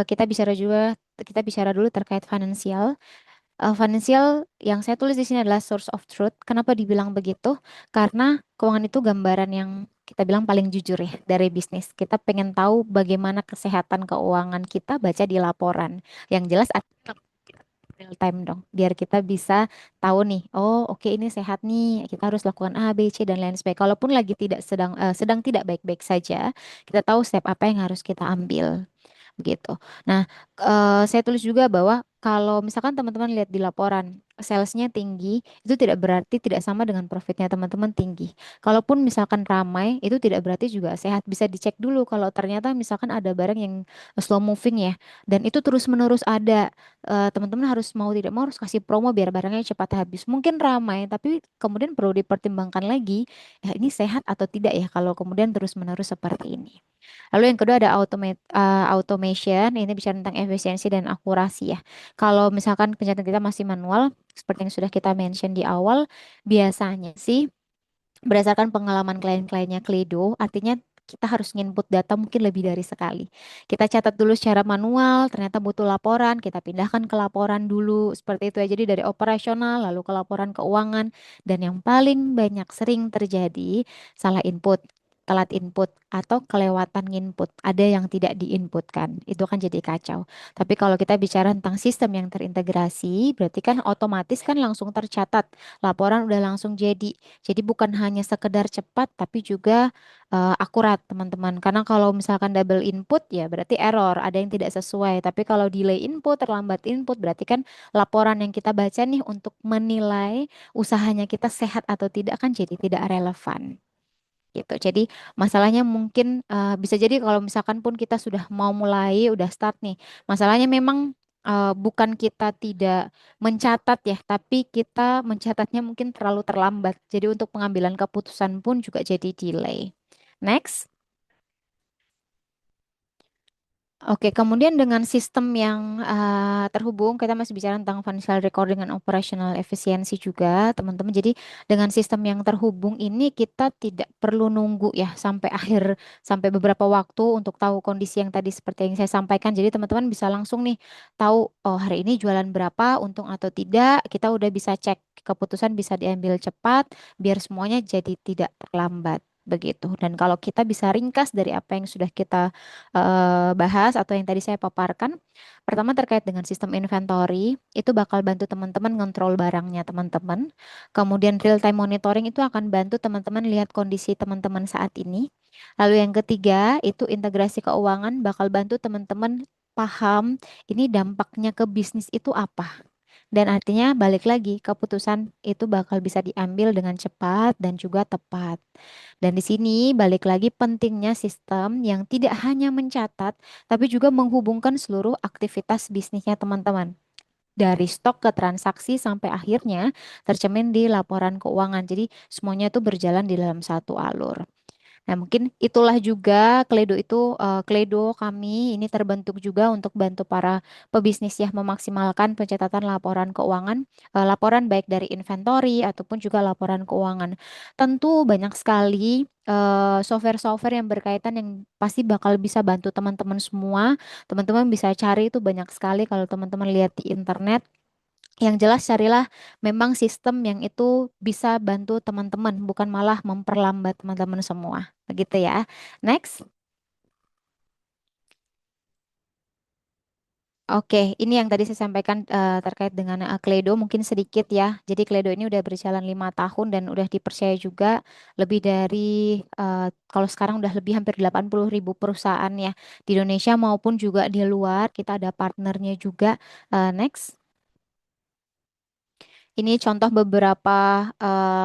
Kita bicara dulu terkait finansial. Financial yang saya tulis di sini adalah source of truth. Kenapa dibilang begitu? Karena keuangan itu gambaran yang kita bilang paling jujur ya dari bisnis. Kita pengen tahu bagaimana kesehatan keuangan kita baca di laporan. Yang jelas real time dong, biar kita bisa tahu nih, oh oke ini sehat nih, kita harus lakukan A, B, C dan lain sebagainya. Kalaupun lagi tidak sedang tidak baik-baik saja, kita tahu step apa yang harus kita ambil begitu. Nah, saya tulis juga bahwa kalau misalkan teman-teman lihat di laporan salesnya tinggi, itu tidak berarti tidak sama dengan profitnya teman-teman tinggi. Kalaupun misalkan ramai, itu tidak berarti juga sehat. Bisa dicek dulu kalau ternyata misalkan ada barang yang slow moving ya, dan itu terus-menerus ada. Teman-teman harus mau tidak mau harus kasih promo biar barangnya cepat habis. Mungkin ramai, tapi kemudian perlu dipertimbangkan lagi, ya ini sehat atau tidak ya kalau kemudian terus-menerus seperti ini. Lalu yang kedua ada automation, ini bicara tentang efisiensi dan akurasi ya. Kalau misalkan pencatatan kita masih manual, seperti yang sudah kita mention di awal, biasanya sih berdasarkan pengalaman klien-kliennya Kledo, artinya kita harus nginput data mungkin lebih dari sekali. Kita catat dulu secara manual, ternyata butuh laporan, kita pindahkan ke laporan dulu, seperti itu ya. Jadi dari operasional, lalu ke laporan keuangan, dan yang paling banyak sering terjadi, salah input, telat input, atau kelewatan input. Ada yang tidak diinputkan, itu kan jadi kacau. Tapi kalau kita bicara tentang sistem yang terintegrasi, berarti kan otomatis kan langsung tercatat, laporan udah langsung jadi. Jadi bukan hanya sekedar cepat, tapi juga akurat, teman-teman. Karena kalau misalkan double input, ya berarti error, ada yang tidak sesuai. Tapi kalau delay input, terlambat input, berarti kan laporan yang kita baca nih untuk menilai usahanya kita sehat atau tidak kan jadi tidak relevan. Gitu. Jadi masalahnya mungkin bisa jadi kalau misalkan pun kita sudah mau mulai, udah start nih. Masalahnya memang bukan kita tidak mencatat ya, tapi kita mencatatnya mungkin terlalu terlambat. Jadi untuk pengambilan keputusan pun juga jadi delay. Next. Oke, kemudian dengan sistem yang terhubung, kita masih bicara tentang financial recording dan operational efficiency juga, teman-teman. Jadi dengan sistem yang terhubung ini kita tidak perlu nunggu ya sampai beberapa waktu untuk tahu kondisi yang tadi seperti yang saya sampaikan. Jadi teman-teman bisa langsung nih tahu, oh hari ini jualan berapa, untung atau tidak. Kita udah bisa cek, keputusan bisa diambil cepat, biar semuanya jadi tidak terlambat. begitu. Dan kalau kita bisa ringkas dari apa yang sudah kita bahas atau yang tadi saya paparkan, pertama terkait dengan sistem inventory, itu bakal bantu teman-teman ngontrol barangnya teman-teman. Kemudian real time monitoring itu akan bantu teman-teman lihat kondisi teman-teman saat ini. Lalu yang ketiga, itu integrasi keuangan bakal bantu teman-teman paham ini dampaknya ke bisnis itu apa. Dan artinya balik lagi, keputusan itu bakal bisa diambil dengan cepat dan juga tepat. Dan di sini balik lagi pentingnya sistem yang tidak hanya mencatat, tapi juga menghubungkan seluruh aktivitas bisnisnya teman-teman. Dari stok ke transaksi sampai akhirnya tercermin di laporan keuangan. Jadi semuanya itu berjalan di dalam satu alur. Nah, mungkin itulah juga Kledo kami ini terbentuk juga untuk bantu para pebisnis ya memaksimalkan pencatatan laporan keuangan, laporan baik dari inventory ataupun juga laporan keuangan. Tentu banyak sekali software-software yang berkaitan yang pasti bakal bisa bantu teman-teman semua. Teman-teman bisa cari itu banyak sekali kalau teman-teman lihat di internet. Yang jelas carilah memang sistem yang itu bisa bantu teman-teman, bukan malah memperlambat teman-teman semua. Begitu ya. Next. Oke, ini yang tadi saya sampaikan terkait dengan Kledo mungkin sedikit ya. Jadi Kledo ini udah berjalan 5 tahun dan udah dipercaya juga lebih dari kalau sekarang udah lebih hampir 80.000 perusahaan ya di Indonesia maupun juga di luar. Kita ada partnernya juga. Next. Ini contoh beberapa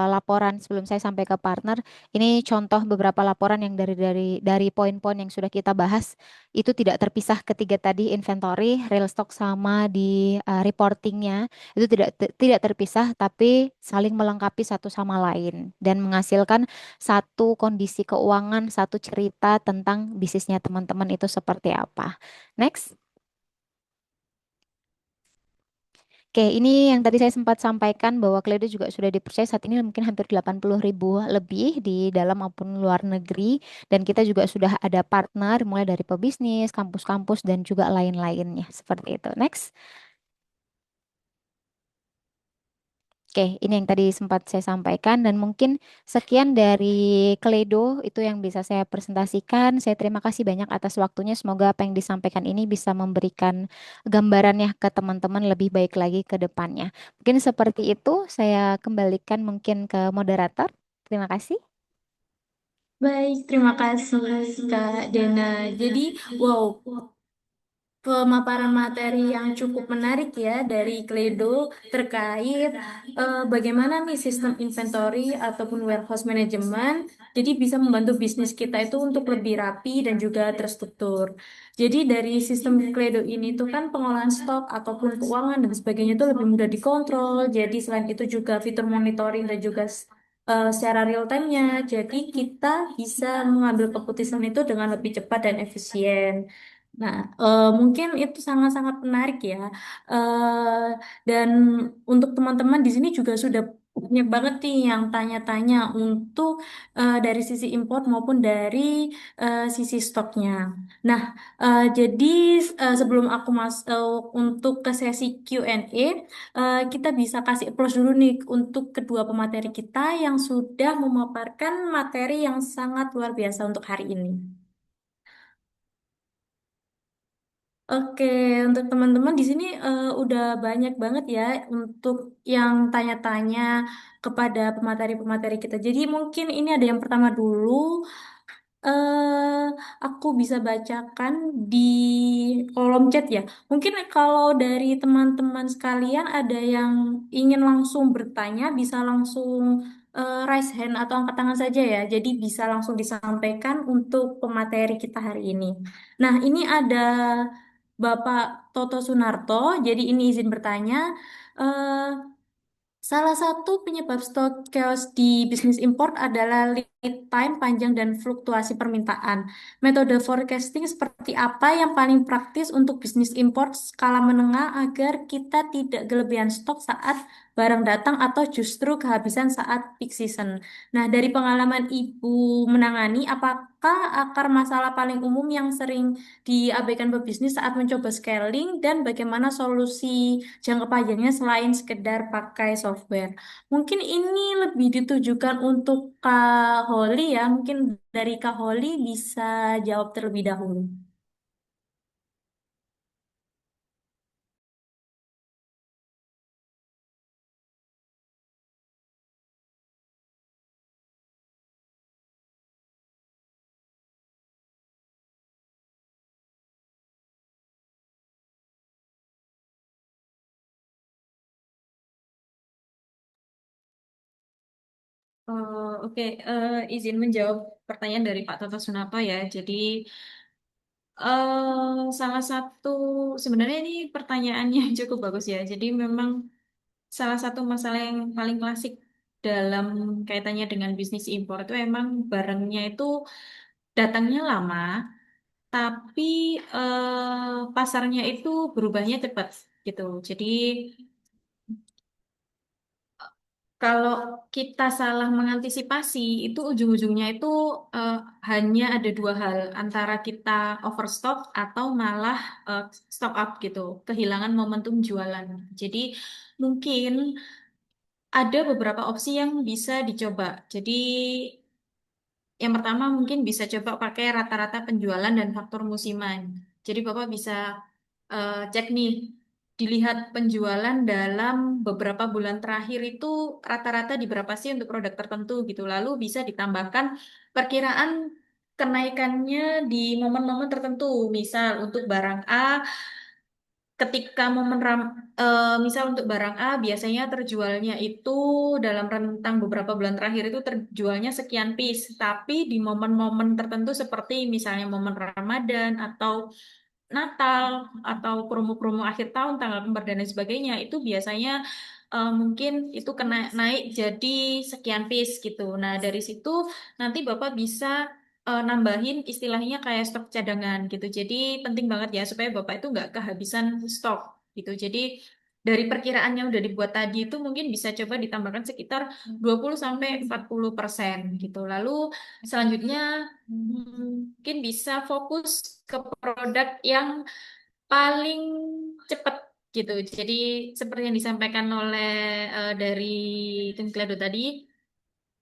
laporan sebelum saya sampai ke partner. Ini contoh beberapa laporan yang dari poin-poin yang sudah kita bahas itu tidak terpisah ketiga tadi inventory, real stock sama di reportingnya itu tidak terpisah tapi saling melengkapi satu sama lain dan menghasilkan satu kondisi keuangan, satu cerita tentang bisnisnya teman-teman itu seperti apa. Next. Oke, ini yang tadi saya sempat sampaikan bahwa Kledo juga sudah dipercaya saat ini mungkin hampir 80.000 lebih di dalam maupun luar negeri. Dan kita juga sudah ada partner mulai dari pebisnis, kampus-kampus, dan juga lain-lainnya. Seperti itu. Next. Oke, ini yang tadi sempat saya sampaikan dan mungkin sekian dari Kledo itu yang bisa saya presentasikan. Saya terima kasih banyak atas waktunya. Semoga apa yang disampaikan ini bisa memberikan gambarannya ke teman-teman lebih baik lagi ke depannya. Mungkin seperti itu, saya kembalikan mungkin ke moderator. Terima kasih. Baik, terima kasih Kak Dena. Jadi, wow, pemaparan materi yang cukup menarik ya dari Kledo terkait bagaimana nih sistem inventory ataupun warehouse management jadi bisa membantu bisnis kita itu untuk lebih rapi dan juga terstruktur. Jadi dari sistem Kledo ini tuh kan pengolahan stok ataupun keuangan dan sebagainya itu lebih mudah dikontrol. Jadi selain itu juga fitur monitoring dan juga secara real time-nya. Jadi kita bisa mengambil keputusan itu dengan lebih cepat dan efisien. Nah, mungkin itu sangat-sangat menarik ya. Eh, dan untuk teman-teman di sini juga sudah banyak banget nih yang tanya-tanya untuk dari sisi import maupun dari sisi stoknya. Nah, jadi sebelum aku masuk untuk ke sesi Q&A, kita bisa kasih applause dulu nih untuk kedua pemateri kita yang sudah memaparkan materi yang sangat luar biasa untuk hari ini. Oke, untuk teman-teman di sini udah banyak banget ya untuk yang tanya-tanya kepada pemateri-pemateri kita. Jadi mungkin ini ada yang pertama dulu. Aku bisa bacakan di kolom chat ya. Mungkin kalau dari teman-teman sekalian ada yang ingin langsung bertanya, bisa langsung raise hand atau angkat tangan saja ya. Jadi bisa langsung disampaikan untuk pemateri kita hari ini. Nah, ini ada Bapak Toto Sunarto. Jadi ini izin bertanya. eh, Salah satu penyebab stok chaos di bisnis import adalah lead time panjang dan fluktuasi permintaan. Metode forecasting seperti apa yang paling praktis untuk bisnis import skala menengah agar kita tidak kelebihan stok saat barang datang atau justru kehabisan saat peak season. Nah, dari pengalaman Ibu menangani, apakah akar masalah paling umum yang sering diabaikan pebisnis saat mencoba scaling dan bagaimana solusi jangka panjangnya selain sekedar pakai software. Mungkin ini lebih ditujukan untuk Kak Holi ya. Mungkin dari Kak Holi bisa jawab terlebih dahulu. Oke, izin menjawab pertanyaan dari Pak Toto Sunapa ya. Jadi salah satu sebenarnya ini pertanyaannya cukup bagus ya. Jadi memang salah satu masalah yang paling klasik dalam kaitannya dengan bisnis impor itu emang barangnya itu datangnya lama, tapi pasarnya itu berubahnya cepat gitu. Jadi kalau kita salah mengantisipasi, itu ujung-ujungnya itu eh, hanya ada dua hal, antara kita overstock atau malah stock up gitu, kehilangan momentum jualan. Jadi mungkin ada beberapa opsi yang bisa dicoba. Jadi yang pertama mungkin bisa coba pakai rata-rata penjualan dan faktor musiman. Jadi Bapak bisa cek nih, dilihat penjualan dalam beberapa bulan terakhir itu rata-rata di berapa sih untuk produk tertentu gitu. Lalu bisa ditambahkan perkiraan kenaikannya di momen-momen tertentu. Misal untuk barang A, ketika misal untuk barang A biasanya terjualnya itu dalam rentang beberapa bulan terakhir itu terjualnya sekian piece, tapi di momen-momen tertentu seperti misalnya momen Ramadan atau Natal atau promo-promo akhir tahun, tanggal kembar dan lain sebagainya, itu biasanya mungkin itu kena naik jadi sekian piece gitu. Nah, dari situ nanti Bapak bisa nambahin istilahnya kayak stok cadangan gitu. Jadi penting banget ya supaya Bapak itu nggak kehabisan stok gitu. Jadi dari perkiraan yang udah dibuat tadi itu mungkin bisa coba ditambahkan sekitar 20 sampai 40% gitu. Lalu selanjutnya mungkin bisa fokus ke produk yang paling cepat gitu. Jadi seperti yang disampaikan oleh dari Tim Klado tadi,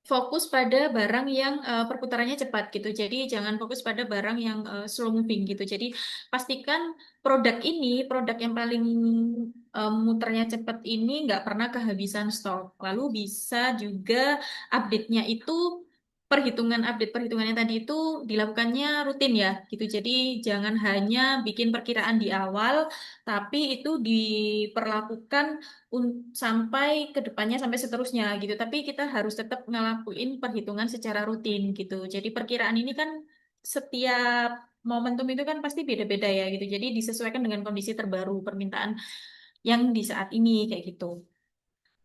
fokus pada barang yang perputarannya cepat gitu. Jadi jangan fokus pada barang yang slow moving gitu. Jadi pastikan produk ini, produk yang paling muternya cepat ini nggak pernah kehabisan stok. Lalu bisa juga update-nya itu update perhitungannya tadi itu dilakukannya rutin ya gitu. Jadi jangan hanya bikin perkiraan di awal, tapi itu diperlakukan sampai ke depannya sampai seterusnya gitu. Tapi kita harus tetap ngelakuin perhitungan secara rutin gitu. Jadi perkiraan ini kan setiap momentum itu kan pasti beda-beda ya gitu. Jadi disesuaikan dengan kondisi terbaru permintaan yang di saat ini kayak gitu.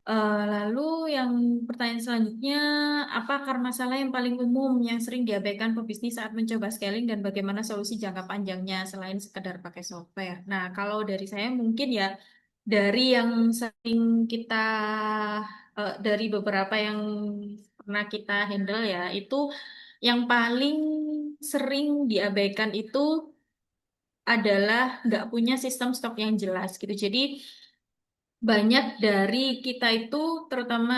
Lalu yang pertanyaan selanjutnya, apa akar masalah yang paling umum yang sering diabaikan pebisnis saat mencoba scaling dan bagaimana solusi jangka panjangnya selain sekedar pakai software? Nah, kalau dari saya mungkin ya dari yang sering kita dari beberapa yang pernah kita handle ya, itu yang paling sering diabaikan itu adalah nggak punya sistem stok yang jelas gitu. Jadi banyak dari kita itu, terutama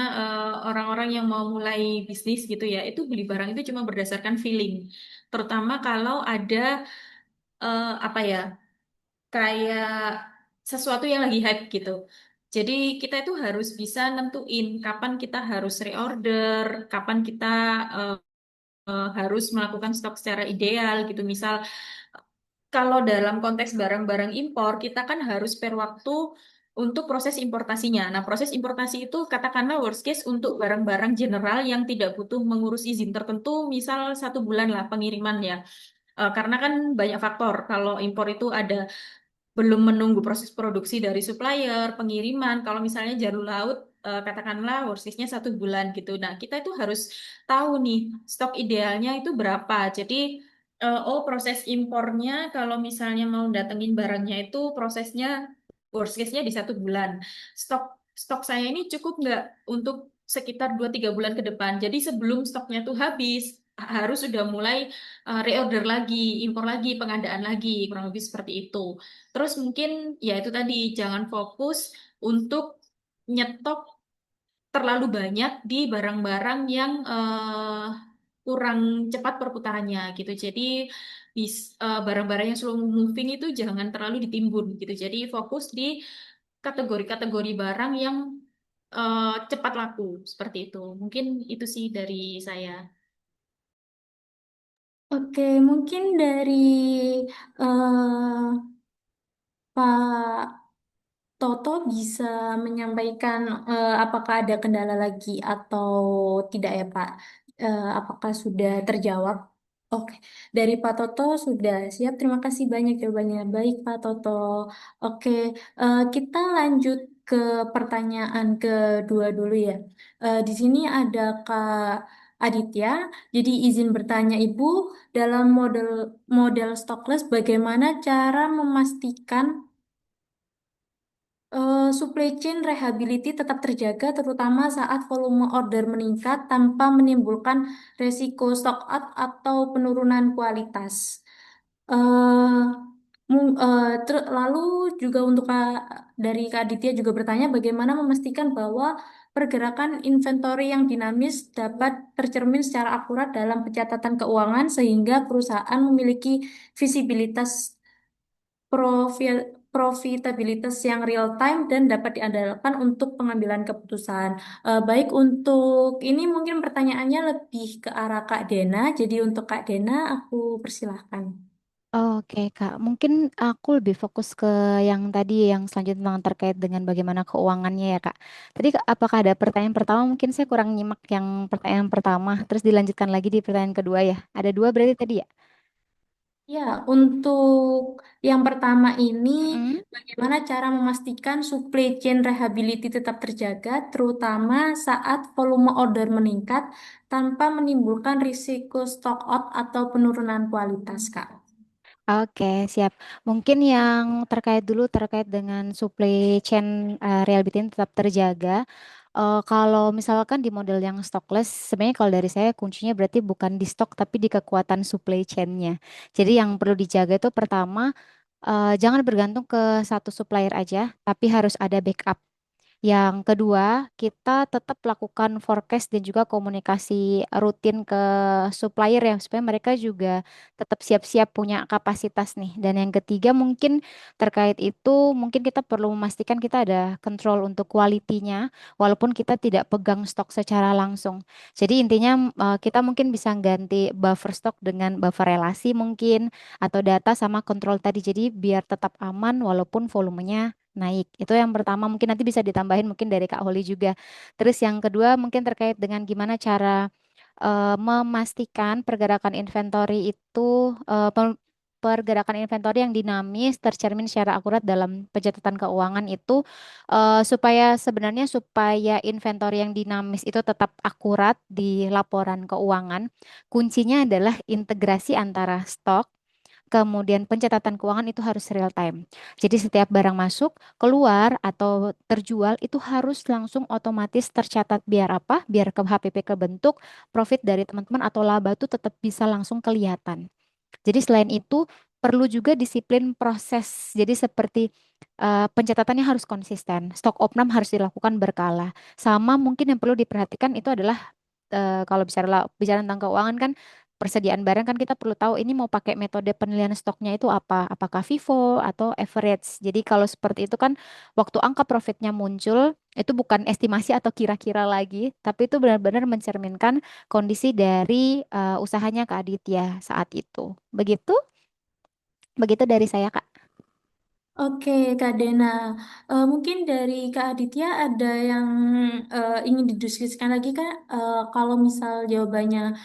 orang-orang yang mau mulai bisnis gitu ya, itu beli barang itu cuma berdasarkan feeling. Terutama kalau ada apa ya, kayak sesuatu yang lagi hype gitu. Jadi kita itu harus bisa nentuin kapan kita harus reorder, kapan kita eh, harus melakukan stok secara ideal gitu. Misal kalau dalam konteks barang-barang impor, kita kan harus per waktu untuk proses importasinya. Nah, proses importasi itu katakanlah worst case untuk barang-barang general yang tidak butuh mengurus izin tertentu, misal 1 bulan lah pengiriman ya. Karena kan banyak faktor. Kalau impor itu ada belum menunggu proses produksi dari supplier, pengiriman. Kalau misalnya jalur laut, katakanlah worst case-nya 1 bulan gitu. Nah, kita itu harus tahu nih stok idealnya itu berapa. Jadi, oh proses impornya kalau misalnya mau datengin barangnya itu prosesnya worst case-nya di 1 bulan. Stok stok saya ini cukup nggak untuk sekitar 2-3 bulan ke depan. Jadi sebelum stoknya tuh habis, harus sudah mulai reorder lagi, impor lagi, pengadaan lagi, kurang lebih seperti itu. Terus mungkin ya itu tadi jangan fokus untuk nyetok terlalu banyak di barang-barang yang kurang cepat perputarannya gitu. Jadi barang-barang yang slow moving itu jangan terlalu ditimbun gitu. Jadi fokus di kategori-kategori barang yang cepat laku seperti itu. Mungkin itu sih dari saya. Oke, mungkin dari eh, Pak Toto bisa menyampaikan apakah ada kendala lagi atau tidak ya Pak? Apakah sudah terjawab? Oke, dari Pak Toto sudah siap. Terima kasih banyak jawabannya. Baik Pak Toto. Oke, kita lanjut ke pertanyaan kedua dulu ya. Di sini ada Kak Aditya. Jadi izin bertanya Ibu, dalam model model stockless bagaimana cara memastikan supply chain reliability tetap terjaga, terutama saat volume order meningkat tanpa menimbulkan resiko stock out atau penurunan kualitas. Eh, Lalu juga untuk dari Kak Aditya juga bertanya bagaimana memastikan bahwa pergerakan inventory yang dinamis dapat tercermin secara akurat dalam pencatatan keuangan sehingga perusahaan memiliki visibilitas profitabilitas yang real time dan dapat diandalkan untuk pengambilan keputusan. Baik untuk ini mungkin pertanyaannya lebih ke arah Kak Dena. Jadi untuk Kak Dena aku persilahkan. Oke, Kak. Mungkin aku lebih fokus ke yang tadi yang selanjutnya tentang terkait dengan bagaimana keuangannya ya, Kak. Tadi apakah ada pertanyaan pertama? Mungkin saya kurang nyimak yang pertanyaan pertama, terus dilanjutkan lagi di pertanyaan kedua ya. Ada dua berarti tadi ya? Ya, untuk yang pertama ini Mm-mm. bagaimana cara memastikan supply chain reliability tetap terjaga, terutama saat volume order meningkat tanpa menimbulkan risiko stock out atau penurunan kualitas, Kak. Oke, siap. Mungkin yang terkait dulu terkait dengan supply chain reliability ini tetap terjaga. Kalau misalkan di model yang stockless, sebenarnya kalau dari saya kuncinya berarti bukan di stok tapi di kekuatan supply chain-nya. Jadi yang perlu dijaga itu pertama, jangan bergantung ke satu supplier aja, tapi harus ada backup. Yang kedua, kita tetap lakukan forecast dan juga komunikasi rutin ke supplier ya, supaya mereka juga tetap siap-siap punya kapasitas nih. Dan yang ketiga mungkin terkait itu, mungkin kita perlu memastikan kita ada control untuk kualitinya, walaupun kita tidak pegang stok secara langsung. Jadi intinya kita mungkin bisa ganti buffer stok dengan buffer relasi mungkin, atau data sama kontrol tadi. Jadi biar tetap aman walaupun volumenya naik. Itu yang pertama mungkin nanti bisa ditambahin mungkin dari Kak Holi juga. Terus yang kedua mungkin terkait dengan gimana cara memastikan pergerakan inventory itu pergerakan inventory yang dinamis tercermin secara akurat dalam pencatatan keuangan itu supaya inventory yang dinamis itu tetap akurat di laporan keuangan. Kuncinya adalah integrasi antara stok kemudian pencatatan keuangan itu harus real time. Jadi setiap barang masuk, keluar atau terjual itu harus langsung otomatis tercatat biar apa? Biar ke HPP kebentuk, profit dari teman-teman atau laba itu tetap bisa langsung kelihatan. Jadi selain itu perlu juga disiplin proses. Jadi seperti pencatatannya harus konsisten, stok opnam harus dilakukan berkala. Sama mungkin yang perlu diperhatikan itu adalah kalau bicara tentang keuangan kan persediaan barang kan kita perlu tahu ini mau pakai metode penilaian stoknya itu apa, apakah FIFO atau average. Jadi kalau seperti itu kan waktu angka profitnya muncul itu bukan estimasi atau kira-kira lagi, tapi itu benar-benar mencerminkan kondisi dari usahanya Kak Aditya saat itu. Begitu, begitu dari saya Kak. Oke, Kak Dena. Mungkin dari Kak Aditya ada yang ingin didiskusikan lagi, Kak. Kalau misal jawabannya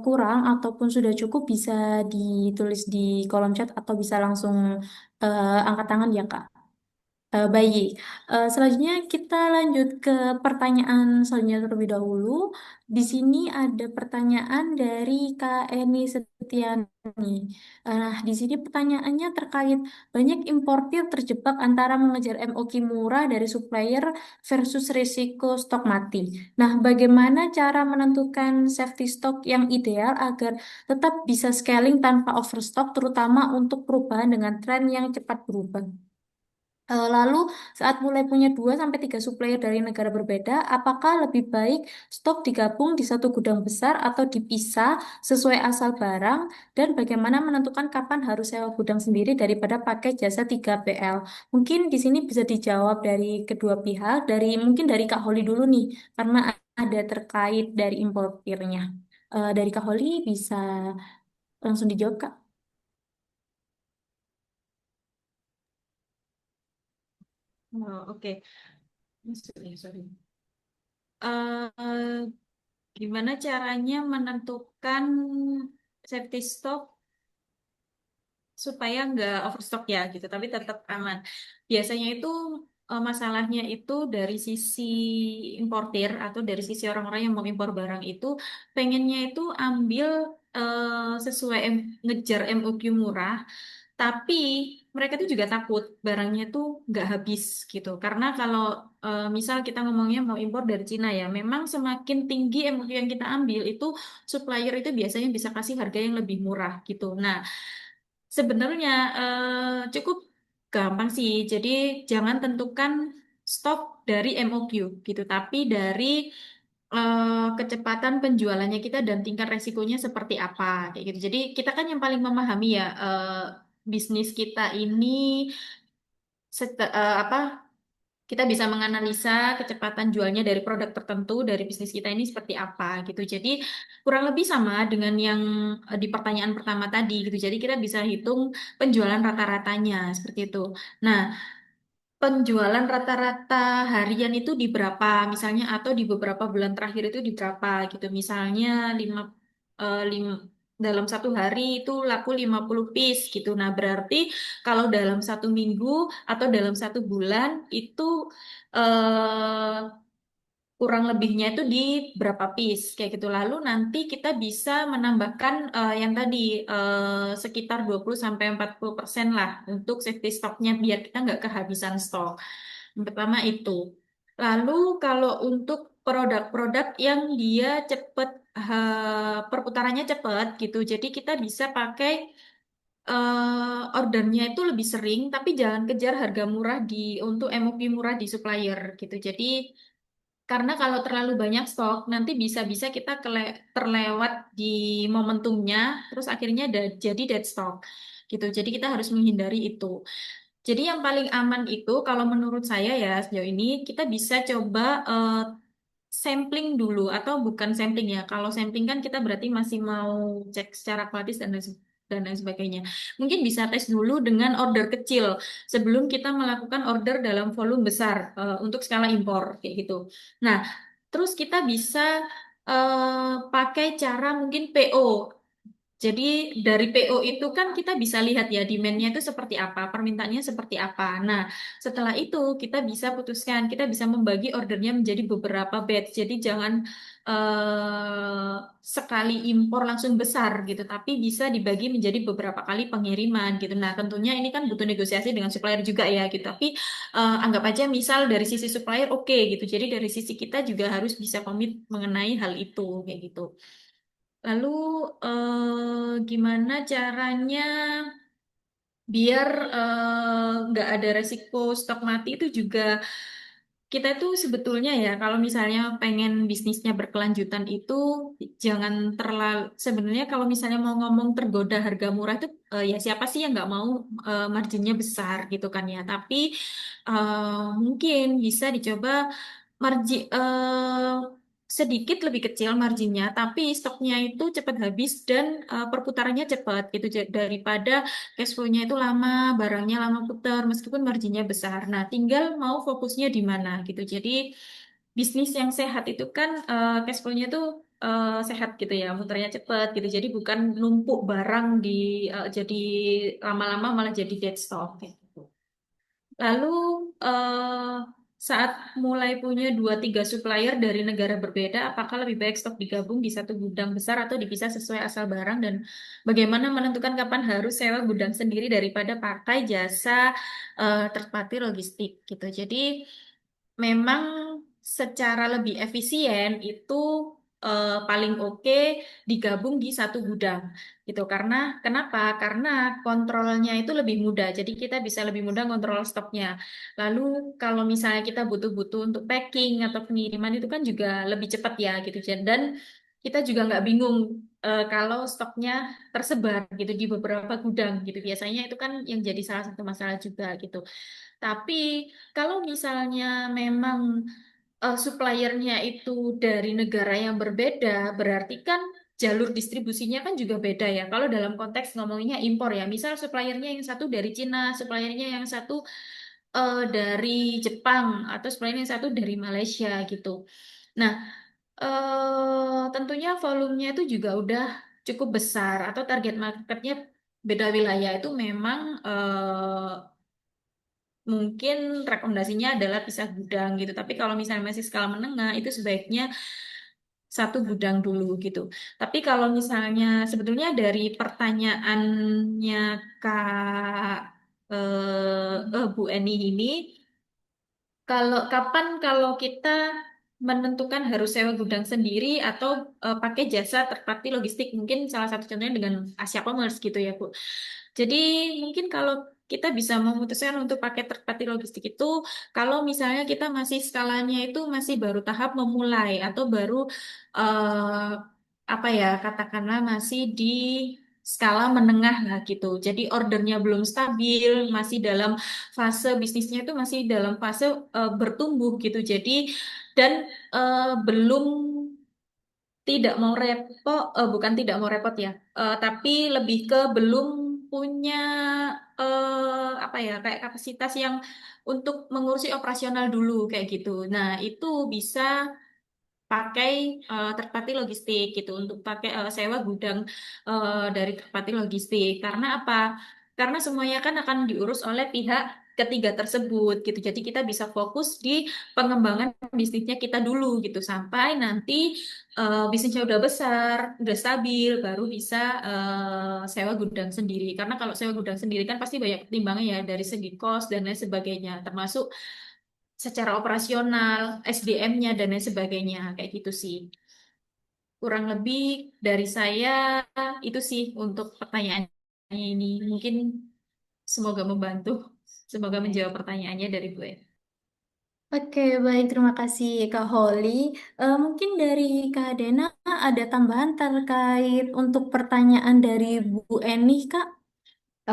kurang ataupun sudah cukup, bisa ditulis di kolom chat atau bisa langsung angkat tangan ya, Kak. Baik, selanjutnya kita lanjut ke pertanyaan selanjutnya terlebih dahulu. Di sini ada pertanyaan dari Kak Eni Setiani. Nah, di sini pertanyaannya terkait banyak importir terjebak antara mengejar MOQ murah dari supplier versus risiko stok mati. Nah, bagaimana cara menentukan safety stock yang ideal agar tetap bisa scaling tanpa overstock, terutama untuk perubahan dengan tren yang cepat berubah? Lalu saat mulai punya 2 sampai 3 supplier dari negara berbeda, apakah lebih baik stok digabung di satu gudang besar atau dipisah sesuai asal barang dan bagaimana menentukan kapan harus sewa gudang sendiri daripada pakai jasa 3PL? Mungkin di sini bisa dijawab dari kedua pihak, mungkin dari Kak Holi dulu nih, karena ada terkait dari importirnya. Dari Kak Holi bisa langsung dijawab, Kak. Oh, oke. Sorry. Eh, Gimana caranya menentukan safety stock supaya nggak overstock ya gitu, tapi tetap aman. Biasanya itu masalahnya itu dari sisi importir atau dari sisi orang-orang yang mau impor barang itu pengennya itu ambil sesuai ngejar MOQ murah, tapi mereka tuh juga takut barangnya tuh nggak habis gitu. Karena kalau misal kita ngomongnya mau impor dari Cina ya, memang semakin tinggi MOQ yang kita ambil itu supplier itu biasanya bisa kasih harga yang lebih murah gitu. Nah, sebenarnya cukup gampang sih. Jadi jangan tentukan stok dari MOQ gitu, tapi dari kecepatan penjualannya kita dan tingkat resikonya seperti apa kayak gitu. Jadi kita kan yang paling memahami ya bisnis kita ini apa kita bisa menganalisa kecepatan jualnya dari produk tertentu dari bisnis kita ini seperti apa gitu. Jadi kurang lebih sama dengan yang di pertanyaan pertama tadi gitu. Jadi kita bisa hitung penjualan rata-ratanya seperti itu. Nah, penjualan rata-rata harian itu di berapa misalnya atau di beberapa bulan terakhir itu di berapa gitu. Misalnya eh, lim- dalam satu hari itu laku 50 piece gitu. Nah, berarti kalau dalam satu minggu atau dalam satu bulan itu eh, kurang lebihnya itu di berapa piece kayak gitu. Lalu nanti kita bisa menambahkan yang tadi sekitar 20 sampai 40% lah untuk safety stocknya biar kita nggak kehabisan stok. Yang pertama itu. Lalu kalau untuk produk-produk yang dia cepet perputarannya cepet gitu. Jadi kita bisa pakai ordernya itu lebih sering, tapi jangan kejar harga murah untuk MOP murah di supplier gitu. Jadi karena kalau terlalu banyak stok, nanti bisa-bisa kita terlewat di momentumnya, terus akhirnya jadi dead stock gitu. Jadi kita harus menghindari itu. Jadi yang paling aman itu kalau menurut saya ya sejauh ini kita bisa coba sampling dulu atau bukan sampling ya. Kalau sampling kan kita berarti masih mau cek secara kualitas dan lain sebagainya. Mungkin bisa tes dulu dengan order kecil sebelum kita melakukan order dalam volume besar untuk skala impor kayak gitu. Nah, terus kita bisa pakai cara mungkin PO. Jadi dari PO itu kan kita bisa lihat ya demand-nya itu seperti apa, permintaannya seperti apa. Nah, setelah itu kita bisa putuskan, kita bisa membagi ordernya menjadi beberapa batch. Jadi jangan sekali impor langsung besar gitu, tapi bisa dibagi menjadi beberapa kali pengiriman gitu. Nah, tentunya ini kan butuh negosiasi dengan supplier juga ya gitu. Tapi anggap aja misal dari sisi supplier oke gitu. Jadi dari sisi kita juga harus bisa komit mengenai hal itu kayak gitu. Lalu gimana caranya biar nggak ada resiko stok mati itu juga kita tuh sebetulnya ya kalau misalnya pengen bisnisnya berkelanjutan itu jangan terlalu sebenarnya kalau misalnya mau ngomong tergoda harga murah itu ya siapa sih yang nggak mau marginnya besar gitu kan ya tapi mungkin bisa dicoba margin sedikit lebih kecil marginnya, tapi stoknya itu cepat habis dan perputarannya cepat gitu daripada cash flow-nya itu lama, barangnya lama putar meskipun marginnya besar. Nah, tinggal mau fokusnya di mana gitu. Jadi bisnis yang sehat itu kan cash flow-nya tuh sehat gitu ya, muternya cepat gitu. Jadi bukan numpuk barang jadi lama-lama malah jadi dead stock gitu. Lalu eh, saat mulai punya 2-3 supplier dari negara berbeda, apakah lebih baik stok digabung di satu gudang besar atau dipisah sesuai asal barang dan bagaimana menentukan kapan harus sewa gudang sendiri daripada pakai jasa third party logistik gitu. Jadi memang secara lebih efisien itu paling oke digabung di satu gudang gitu. Karena kenapa? Karena kontrolnya itu lebih mudah. Jadi kita bisa lebih mudah kontrol stoknya. Lalu kalau misalnya kita butuh-butuh untuk packing atau pengiriman itu kan juga lebih cepat ya gitu. Dan kita juga nggak bingung kalau stoknya tersebar gitu di beberapa gudang gitu. Biasanya itu kan yang jadi salah satu masalah juga gitu. Tapi kalau misalnya memang suppliernya itu dari negara yang berbeda, berarti kan jalur distribusinya kan juga beda ya. Kalau dalam konteks ngomonginnya impor ya, misal suppliernya yang satu dari Cina, suppliernya yang satu dari Jepang, atau suppliernya yang satu dari Malaysia gitu. Nah, tentunya volumenya itu juga udah cukup besar, atau target marketnya beda wilayah itu memang mungkin rekomendasinya adalah pisah gudang gitu. Tapi kalau misalnya masih skala menengah, itu sebaiknya satu gudang dulu gitu. Tapi kalau misalnya sebetulnya dari pertanyaannya Kak Bu Eni ini, kalau kita menentukan harus sewa gudang sendiri atau pakai jasa third party logistik, mungkin salah satu contohnya dengan Asia Commerce gitu ya Bu. Jadi mungkin kalau kita bisa memutuskan untuk pakai third party logistik itu kalau misalnya kita masih skalanya itu masih baru tahap memulai atau baru apa ya katakanlah masih di skala menengah lah gitu. Jadi ordernya belum stabil, masih dalam fase bisnisnya itu masih dalam fase bertumbuh gitu. Jadi dan belum tidak mau repot, bukan tidak mau repot ya, tapi lebih ke belum punya apa ya kayak kapasitas yang untuk mengurusi operasional dulu kayak gitu. Nah, itu bisa pakai third party logistik gitu untuk pakai sewa gudang dari third party logistik. Karena apa? Karena semuanya kan akan diurus oleh pihak ketiga tersebut gitu. Jadi kita bisa fokus di pengembangan bisnisnya kita dulu gitu sampai nanti bisnisnya udah besar, udah stabil, baru bisa sewa gudang sendiri. Karena kalau sewa gudang sendiri kan pasti banyak pertimbangan ya dari segi cost dan lain sebagainya, termasuk secara operasional, SDM-nya dan lain sebagainya kayak gitu sih. Kurang lebih dari saya itu sih untuk pertanyaannya ini. Mungkin semoga membantu. Semoga menjawab pertanyaannya dari gue. Oke, baik. Terima kasih Kak Holly. Mungkin dari Kak Dena ada tambahan terkait untuk pertanyaan dari Bu Eni, Kak?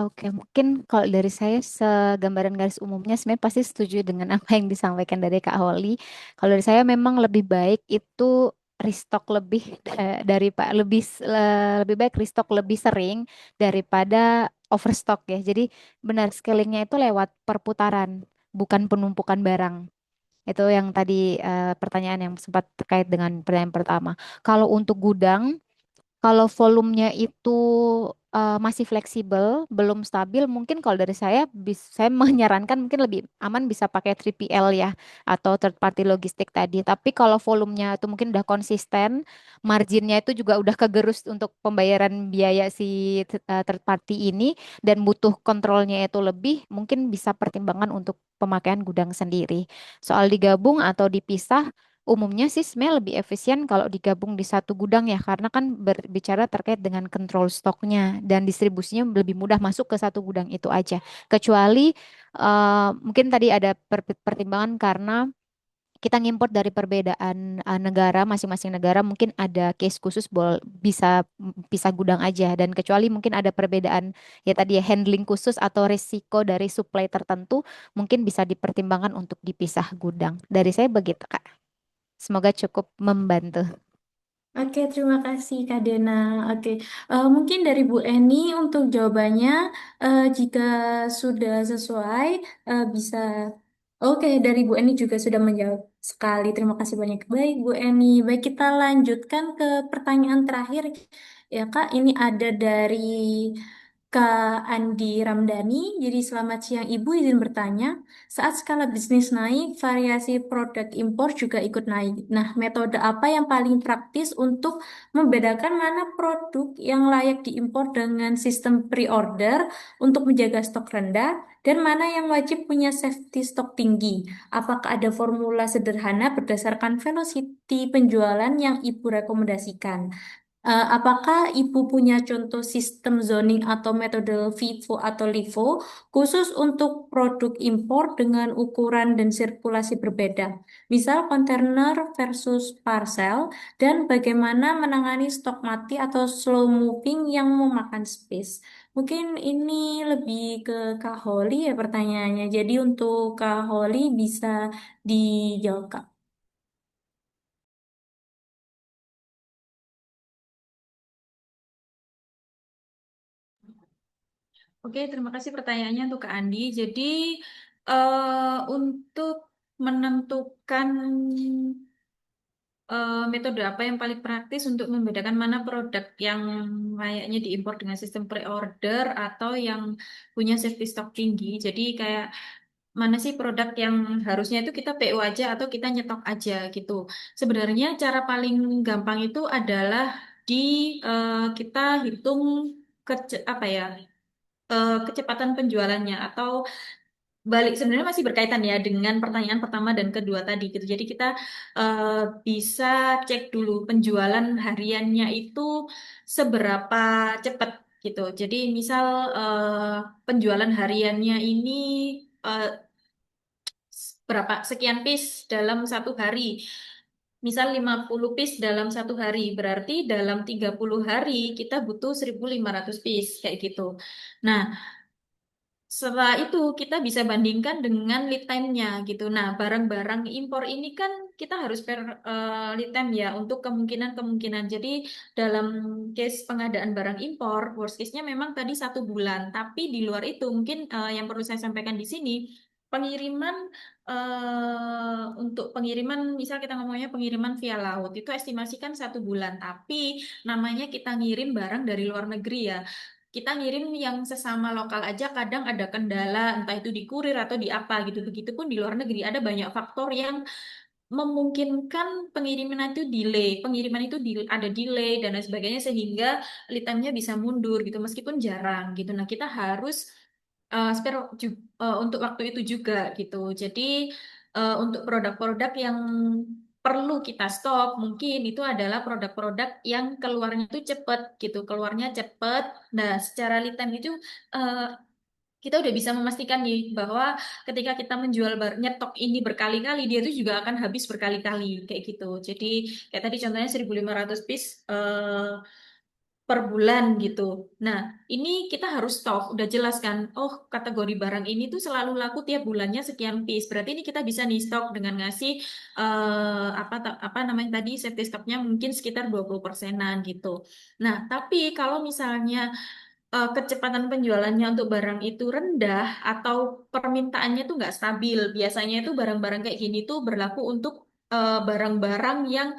Oke, mungkin kalau dari saya segambaran garis umumnya sebenarnya pasti setuju dengan apa yang disampaikan dari Kak Holly. Kalau dari saya memang lebih baik itu restock lebih dari Pak lebih baik restock lebih sering daripada overstock ya. Jadi benar scalingnya itu lewat perputaran, bukan penumpukan barang. Itu yang tadi pertanyaan yang sempat terkait dengan pertanyaan pertama. Kalau untuk gudang kalau volumenya itu masih fleksibel, belum stabil, mungkin kalau dari saya, saya menyarankan mungkin lebih aman bisa pakai 3PL ya, atau third party logistik tadi. Tapi kalau volumenya itu mungkin udah konsisten, marginnya itu juga udah kegerus untuk pembayaran biaya si third party ini, dan butuh kontrolnya itu lebih, mungkin bisa pertimbangan untuk pemakaian gudang sendiri. Soal digabung atau dipisah, umumnya sih sebenarnya lebih efisien kalau digabung di satu gudang ya, karena kan berbicara terkait dengan kontrol stoknya dan distribusinya lebih mudah masuk ke satu gudang itu aja. Kecuali mungkin tadi ada pertimbangan karena kita ngimport dari perbedaan negara, masing-masing negara mungkin ada case khusus bisa pisah gudang aja, dan kecuali mungkin ada perbedaan ya tadi ya handling khusus atau risiko dari supply tertentu mungkin bisa dipertimbangkan untuk dipisah gudang. Dari saya begitu, Kak. Semoga cukup membantu. Oke, terima kasih Kak Dena. Oke, mungkin dari Bu Eni untuk jawabannya, jika sudah sesuai, bisa. Oke, dari Bu Eni juga sudah menjawab sekali. Terima kasih banyak. Baik, Bu Eni. Baik, kita lanjutkan ke pertanyaan terakhir. Ya, Kak, ini ada dari Kak Andi Ramdhani, jadi selamat siang Ibu, izin bertanya. Saat skala bisnis naik, variasi produk impor juga ikut naik. Nah, metode apa yang paling praktis untuk membedakan mana produk yang layak diimpor dengan sistem pre-order untuk menjaga stok rendah dan mana yang wajib punya safety stok tinggi? Apakah ada formula sederhana berdasarkan velocity penjualan yang Ibu rekomendasikan? Apakah Ibu punya contoh sistem zoning atau metode FIFO atau LIFO khusus untuk produk impor dengan ukuran dan sirkulasi berbeda? Misal kontainer versus parcel dan bagaimana menangani stok mati atau slow moving yang memakan space. Mungkin ini lebih ke Kak Holly ya pertanyaannya. Jadi untuk Kak Holly bisa dijawab, Kak. Oke, terima kasih pertanyaannya untuk Kak Andi. Jadi, untuk menentukan metode apa yang paling praktis untuk membedakan mana produk yang layaknya diimpor dengan sistem pre-order atau yang punya safety stock tinggi. Jadi, kayak mana sih produk yang harusnya itu kita PO aja atau kita nyetok aja gitu. Sebenarnya cara paling gampang itu adalah di kita hitung apa ya, kecepatan penjualannya atau balik sebenarnya masih berkaitan ya dengan pertanyaan pertama dan kedua tadi gitu. Jadi kita eh, bisa cek dulu penjualan hariannya itu seberapa cepat gitu. Jadi misal penjualan hariannya ini eh, berapa sekian piece dalam satu hari. Misal 50 piece dalam satu hari, berarti dalam 30 hari kita butuh 1.500 piece kayak gitu. Nah, setelah itu kita bisa bandingkan dengan lead time-nya gitu. Nah, barang-barang impor ini kan kita harus per lead time ya untuk kemungkinan-kemungkinan. Jadi dalam case pengadaan barang impor, worst case-nya memang tadi 1 bulan. Tapi di luar itu mungkin yang perlu saya sampaikan di sini, pengiriman untuk pengiriman, misal kita ngomongnya pengiriman via laut, itu estimasikan 1 bulan. Tapi namanya kita ngirim barang dari luar negeri ya, kita ngirim yang sesama lokal aja kadang ada kendala, entah itu di kurir atau di apa gitu. Begitupun di luar negeri ada banyak faktor yang memungkinkan pengiriman itu ada delay dan lain sebagainya sehingga lead time-nya bisa mundur gitu meskipun jarang gitu. Nah, kita harus untuk waktu itu juga gitu. Jadi untuk produk-produk yang perlu kita stok, mungkin itu adalah produk-produk yang keluarnya itu cepat gitu, keluarnya cepat. Nah, secara lead time itu eh, kita udah bisa memastikan nih bahwa ketika kita menjual nyetok ini berkali-kali, dia itu juga akan habis berkali-kali kayak gitu. Jadi kayak tadi contohnya 1.500 piece per bulan gitu. Nah, ini kita harus stok, udah jelas kan, oh kategori barang ini tuh selalu laku tiap bulannya sekian piece. Berarti ini kita bisa nih stok dengan ngasih apa namanya tadi safety stocknya mungkin sekitar 20%-an gitu. Nah, tapi kalau misalnya kecepatan penjualannya untuk barang itu rendah atau permintaannya tuh nggak stabil, biasanya itu barang-barang kayak gini tuh berlaku untuk barang-barang yang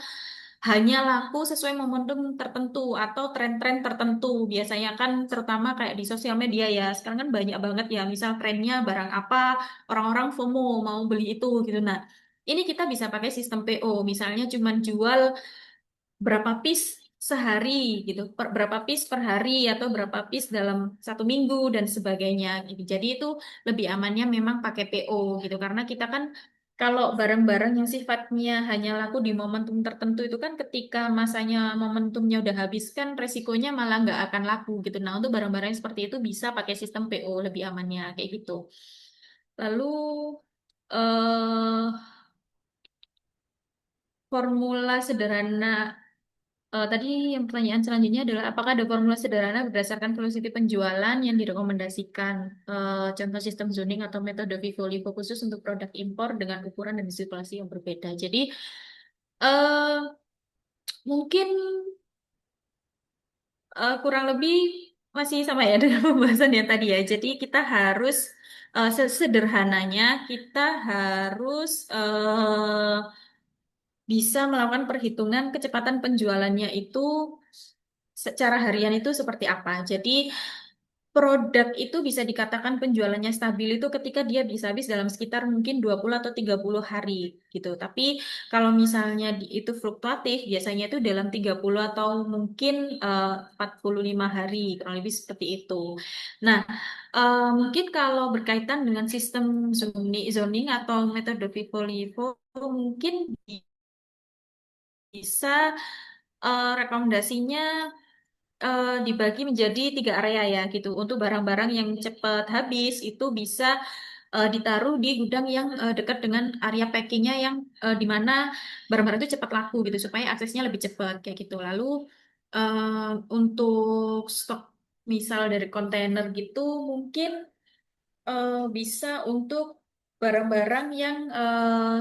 hanya laku sesuai momentum tertentu atau tren-tren tertentu. Biasanya kan terutama kayak di sosial media ya. Sekarang kan banyak banget ya, misal trennya barang apa, orang-orang FOMO mau beli itu gitu. Nah, ini kita bisa pakai sistem PO. Misalnya cuman jual berapa piece sehari gitu, berapa piece per hari atau berapa piece dalam 1 minggu dan sebagainya gitu. Jadi itu lebih amannya memang pakai PO gitu karena kita kan kalau barang-barang yang sifatnya hanya laku di momentum tertentu itu kan ketika masanya momentumnya udah habis kan resikonya malah nggak akan laku gitu. Nah untuk barang-barang yang seperti itu bisa pakai sistem PO lebih amannya kayak gitu. Lalu eh formula sederhana. Tadi yang pertanyaan selanjutnya adalah apakah ada formula sederhana berdasarkan velocity penjualan yang direkomendasikan? Contoh sistem zoning atau metode Vivo khusus untuk produk impor dengan ukuran dan situasi yang berbeda. Jadi eh, mungkin kurang lebih masih sama ya dengan pembahasan yang tadi ya. Jadi kita harus sederhananya kita harus bisa melakukan perhitungan kecepatan penjualannya itu secara harian itu seperti apa. Jadi produk itu bisa dikatakan penjualannya stabil itu ketika dia bisa habis dalam sekitar mungkin 20 atau 30 hari gitu. Tapi kalau misalnya itu fluktuatif, biasanya itu dalam 30 atau mungkin 45 hari, kurang lebih seperti itu. Nah, mungkin kalau berkaitan dengan sistem zoning atau metode FIFO-LIFO, mungkin bisa rekomendasinya dibagi menjadi 3 area ya gitu. Untuk barang-barang yang cepat habis itu bisa ditaruh di gudang yang dekat dengan area packingnya yang di mana barang-barang itu cepat laku gitu supaya aksesnya lebih cepat kayak gitu. Lalu untuk stok misal dari kontainer gitu mungkin bisa untuk barang-barang yang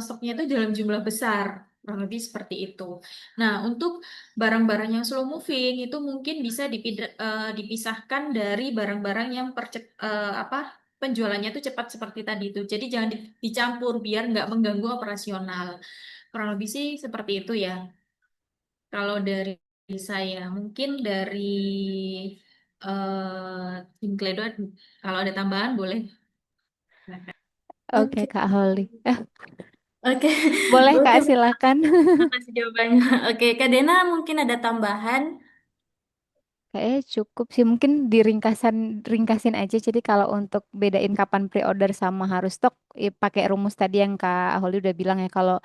stoknya itu dalam jumlah besar, kurang lebih seperti itu. Nah, untuk barang-barang yang slow moving itu mungkin bisa dipisahkan dari barang-barang yang apa penjualannya itu cepat seperti tadi itu. Jadi jangan dicampur biar nggak mengganggu operasional. Kurang lebih sih seperti itu ya. Kalau dari saya, mungkin dari Tim Kledo, kalau ada tambahan boleh. Oke, Oke, Kak Holly. oke, Boleh oke. Kak, silakan. Makasih jawabannya. Oke, Kak Dena mungkin ada tambahan. Kayaknya cukup sih, mungkin ringkasin aja. Jadi kalau untuk bedain kapan pre-order sama harus stok, pakai rumus tadi yang Kak Holly udah bilang ya. Kalau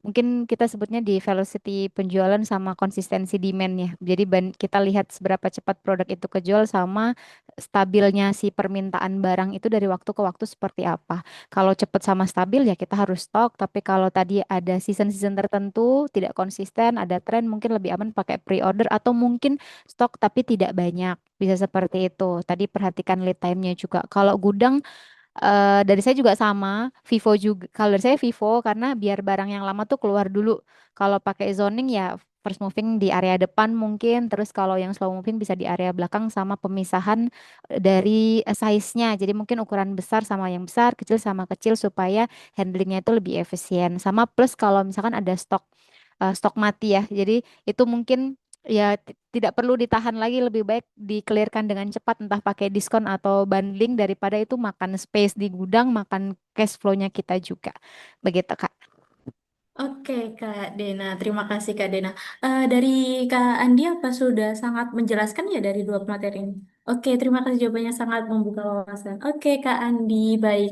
mungkin kita sebutnya di velocity penjualan sama konsistensi demand ya. Jadi kita lihat seberapa cepat produk itu kejual sama stabilnya si permintaan barang itu dari waktu ke waktu seperti apa. Kalau cepat sama stabil ya kita harus stok. Tapi kalau tadi ada season-season tertentu tidak konsisten, ada tren, mungkin lebih aman pakai pre-order atau mungkin stok tapi tidak banyak. Bisa seperti itu. Tadi perhatikan lead time-nya juga. Kalau gudang dari saya juga sama, Vivo juga. Kalau dari saya Vivo karena biar barang yang lama tuh keluar dulu. Kalau pakai zoning ya first moving di area depan mungkin, terus kalau yang slow moving bisa di area belakang sama pemisahan dari size-nya. Jadi mungkin ukuran besar sama yang besar, kecil sama kecil supaya handlingnya itu lebih efisien. Sama plus kalau misalkan ada stok mati ya. Jadi itu mungkin ya tidak perlu ditahan lagi, lebih baik dikelirkan dengan cepat entah pakai diskon atau bundling daripada itu makan space di gudang, makan cash flow-nya kita juga. Begitu, Kak. Oke, Kak Dena. Terima kasih, Kak Dena. Dari Kak Andi, apa sudah sangat menjelaskan ya dari dua materi ini? Oke, terima kasih jawabannya sangat membuka wawasan. Oke, Kak Andi, baik.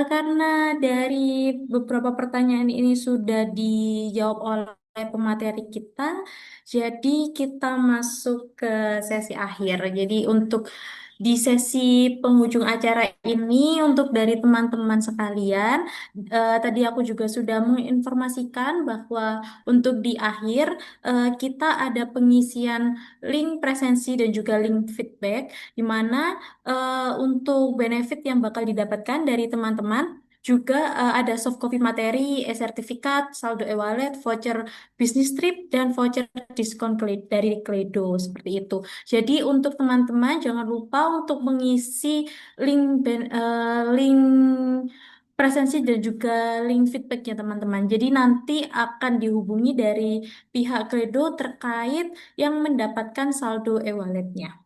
Karena dari beberapa pertanyaan ini sudah dijawab oleh pemateri kita, jadi kita masuk ke sesi akhir. Jadi untuk di sesi penghujung acara ini, untuk dari teman-teman sekalian, tadi aku juga sudah menginformasikan bahwa untuk di akhir kita ada pengisian link presensi dan juga link feedback, di mana untuk benefit yang bakal didapatkan dari teman-teman juga ada soft copy materi, e-sertifikat, saldo e-wallet, voucher bisnis trip, dan voucher diskon dari Kledo seperti itu. Jadi untuk teman-teman jangan lupa untuk mengisi link presensi dan juga link feedbacknya teman-teman. Jadi nanti akan dihubungi dari pihak Kledo terkait yang mendapatkan saldo e-walletnya.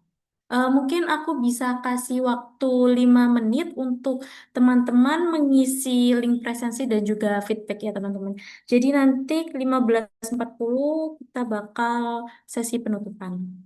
Mungkin aku bisa kasih waktu 5 menit untuk teman-teman mengisi link presensi dan juga feedback ya teman-teman. Jadi nanti 15.40 kita bakal sesi penutupan.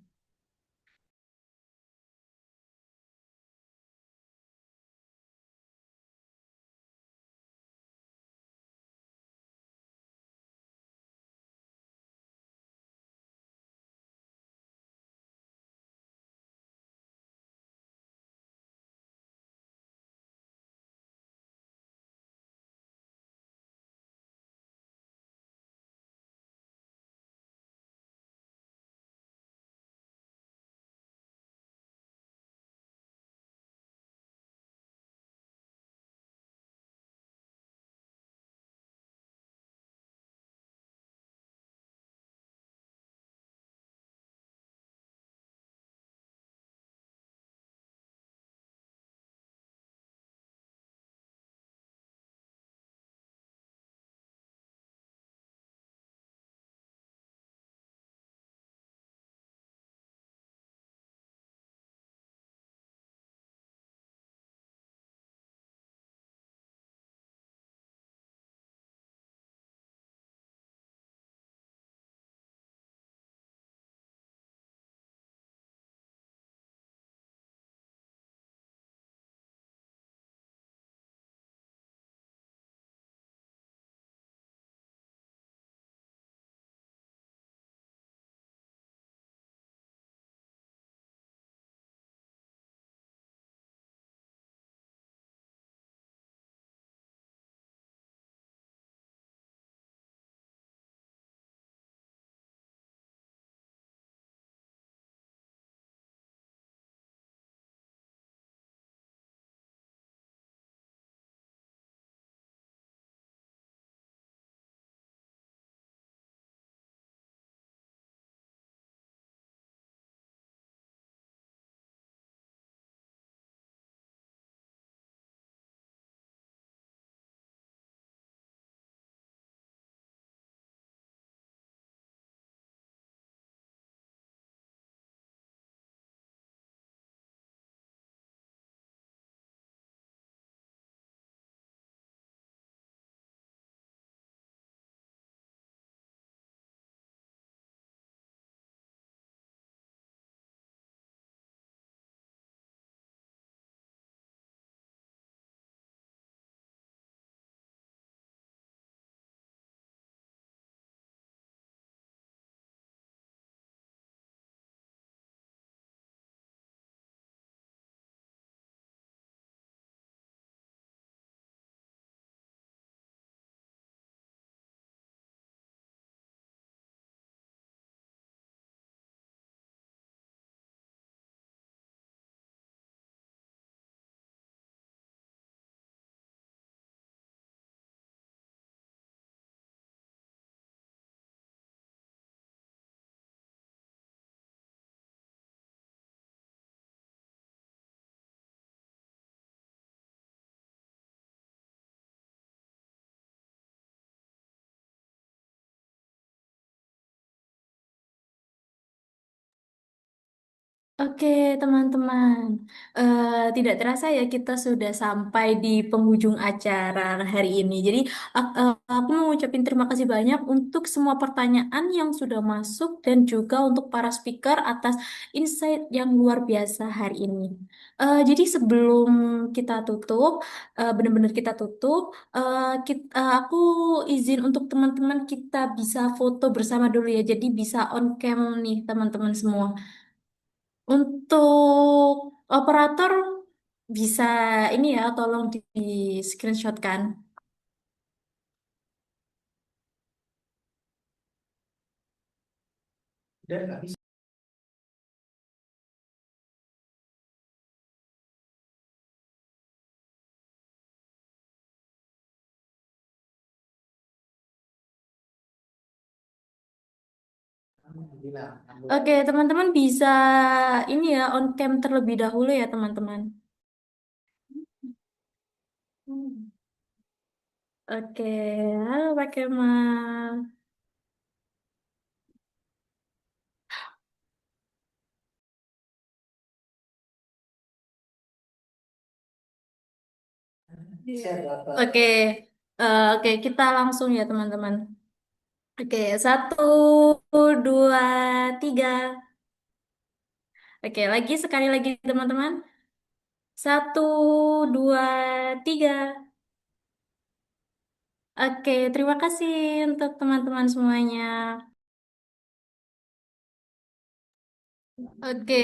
Oke, teman-teman. Tidak terasa ya kita sudah sampai di penghujung acara hari ini. Jadi, aku mau ngucapin terima kasih banyak untuk semua pertanyaan yang sudah masuk dan juga untuk para speaker atas insight yang luar biasa hari ini. Jadi sebelum kita tutup, benar-benar kita tutup, aku izin untuk teman-teman kita bisa foto bersama dulu ya. Jadi bisa on cam nih teman-teman semua. Untuk operator bisa ini ya, tolong di screenshotkan. Oke, teman-teman bisa ini ya, on cam terlebih dahulu ya, teman-teman. Hmm. Oke, halo Pak Kemal. Oke, oke, kita langsung ya, teman-teman. Oke, satu, dua, tiga. Oke, sekali lagi, teman-teman. Satu, dua, tiga. Oke, terima kasih untuk teman-teman semuanya. Oke,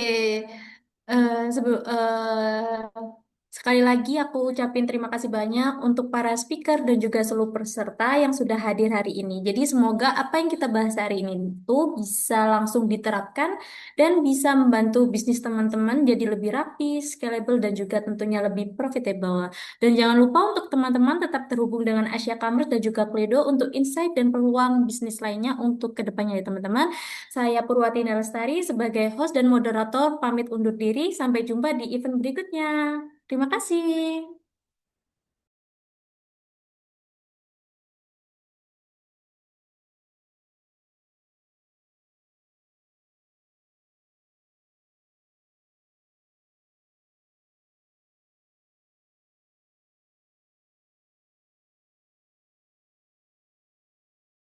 sekali lagi aku ucapin terima kasih banyak untuk para speaker dan juga seluruh peserta yang sudah hadir hari ini. Jadi semoga apa yang kita bahas hari ini itu bisa langsung diterapkan dan bisa membantu bisnis teman-teman jadi lebih rapi, scalable, dan juga tentunya lebih profitable. Dan jangan lupa untuk teman-teman tetap terhubung dengan Asia Commerce dan juga Kledo untuk insight dan peluang bisnis lainnya untuk kedepannya ya teman-teman. Saya Purwati Lestari sebagai host dan moderator pamit undur diri. Sampai jumpa di event berikutnya. Terima kasih.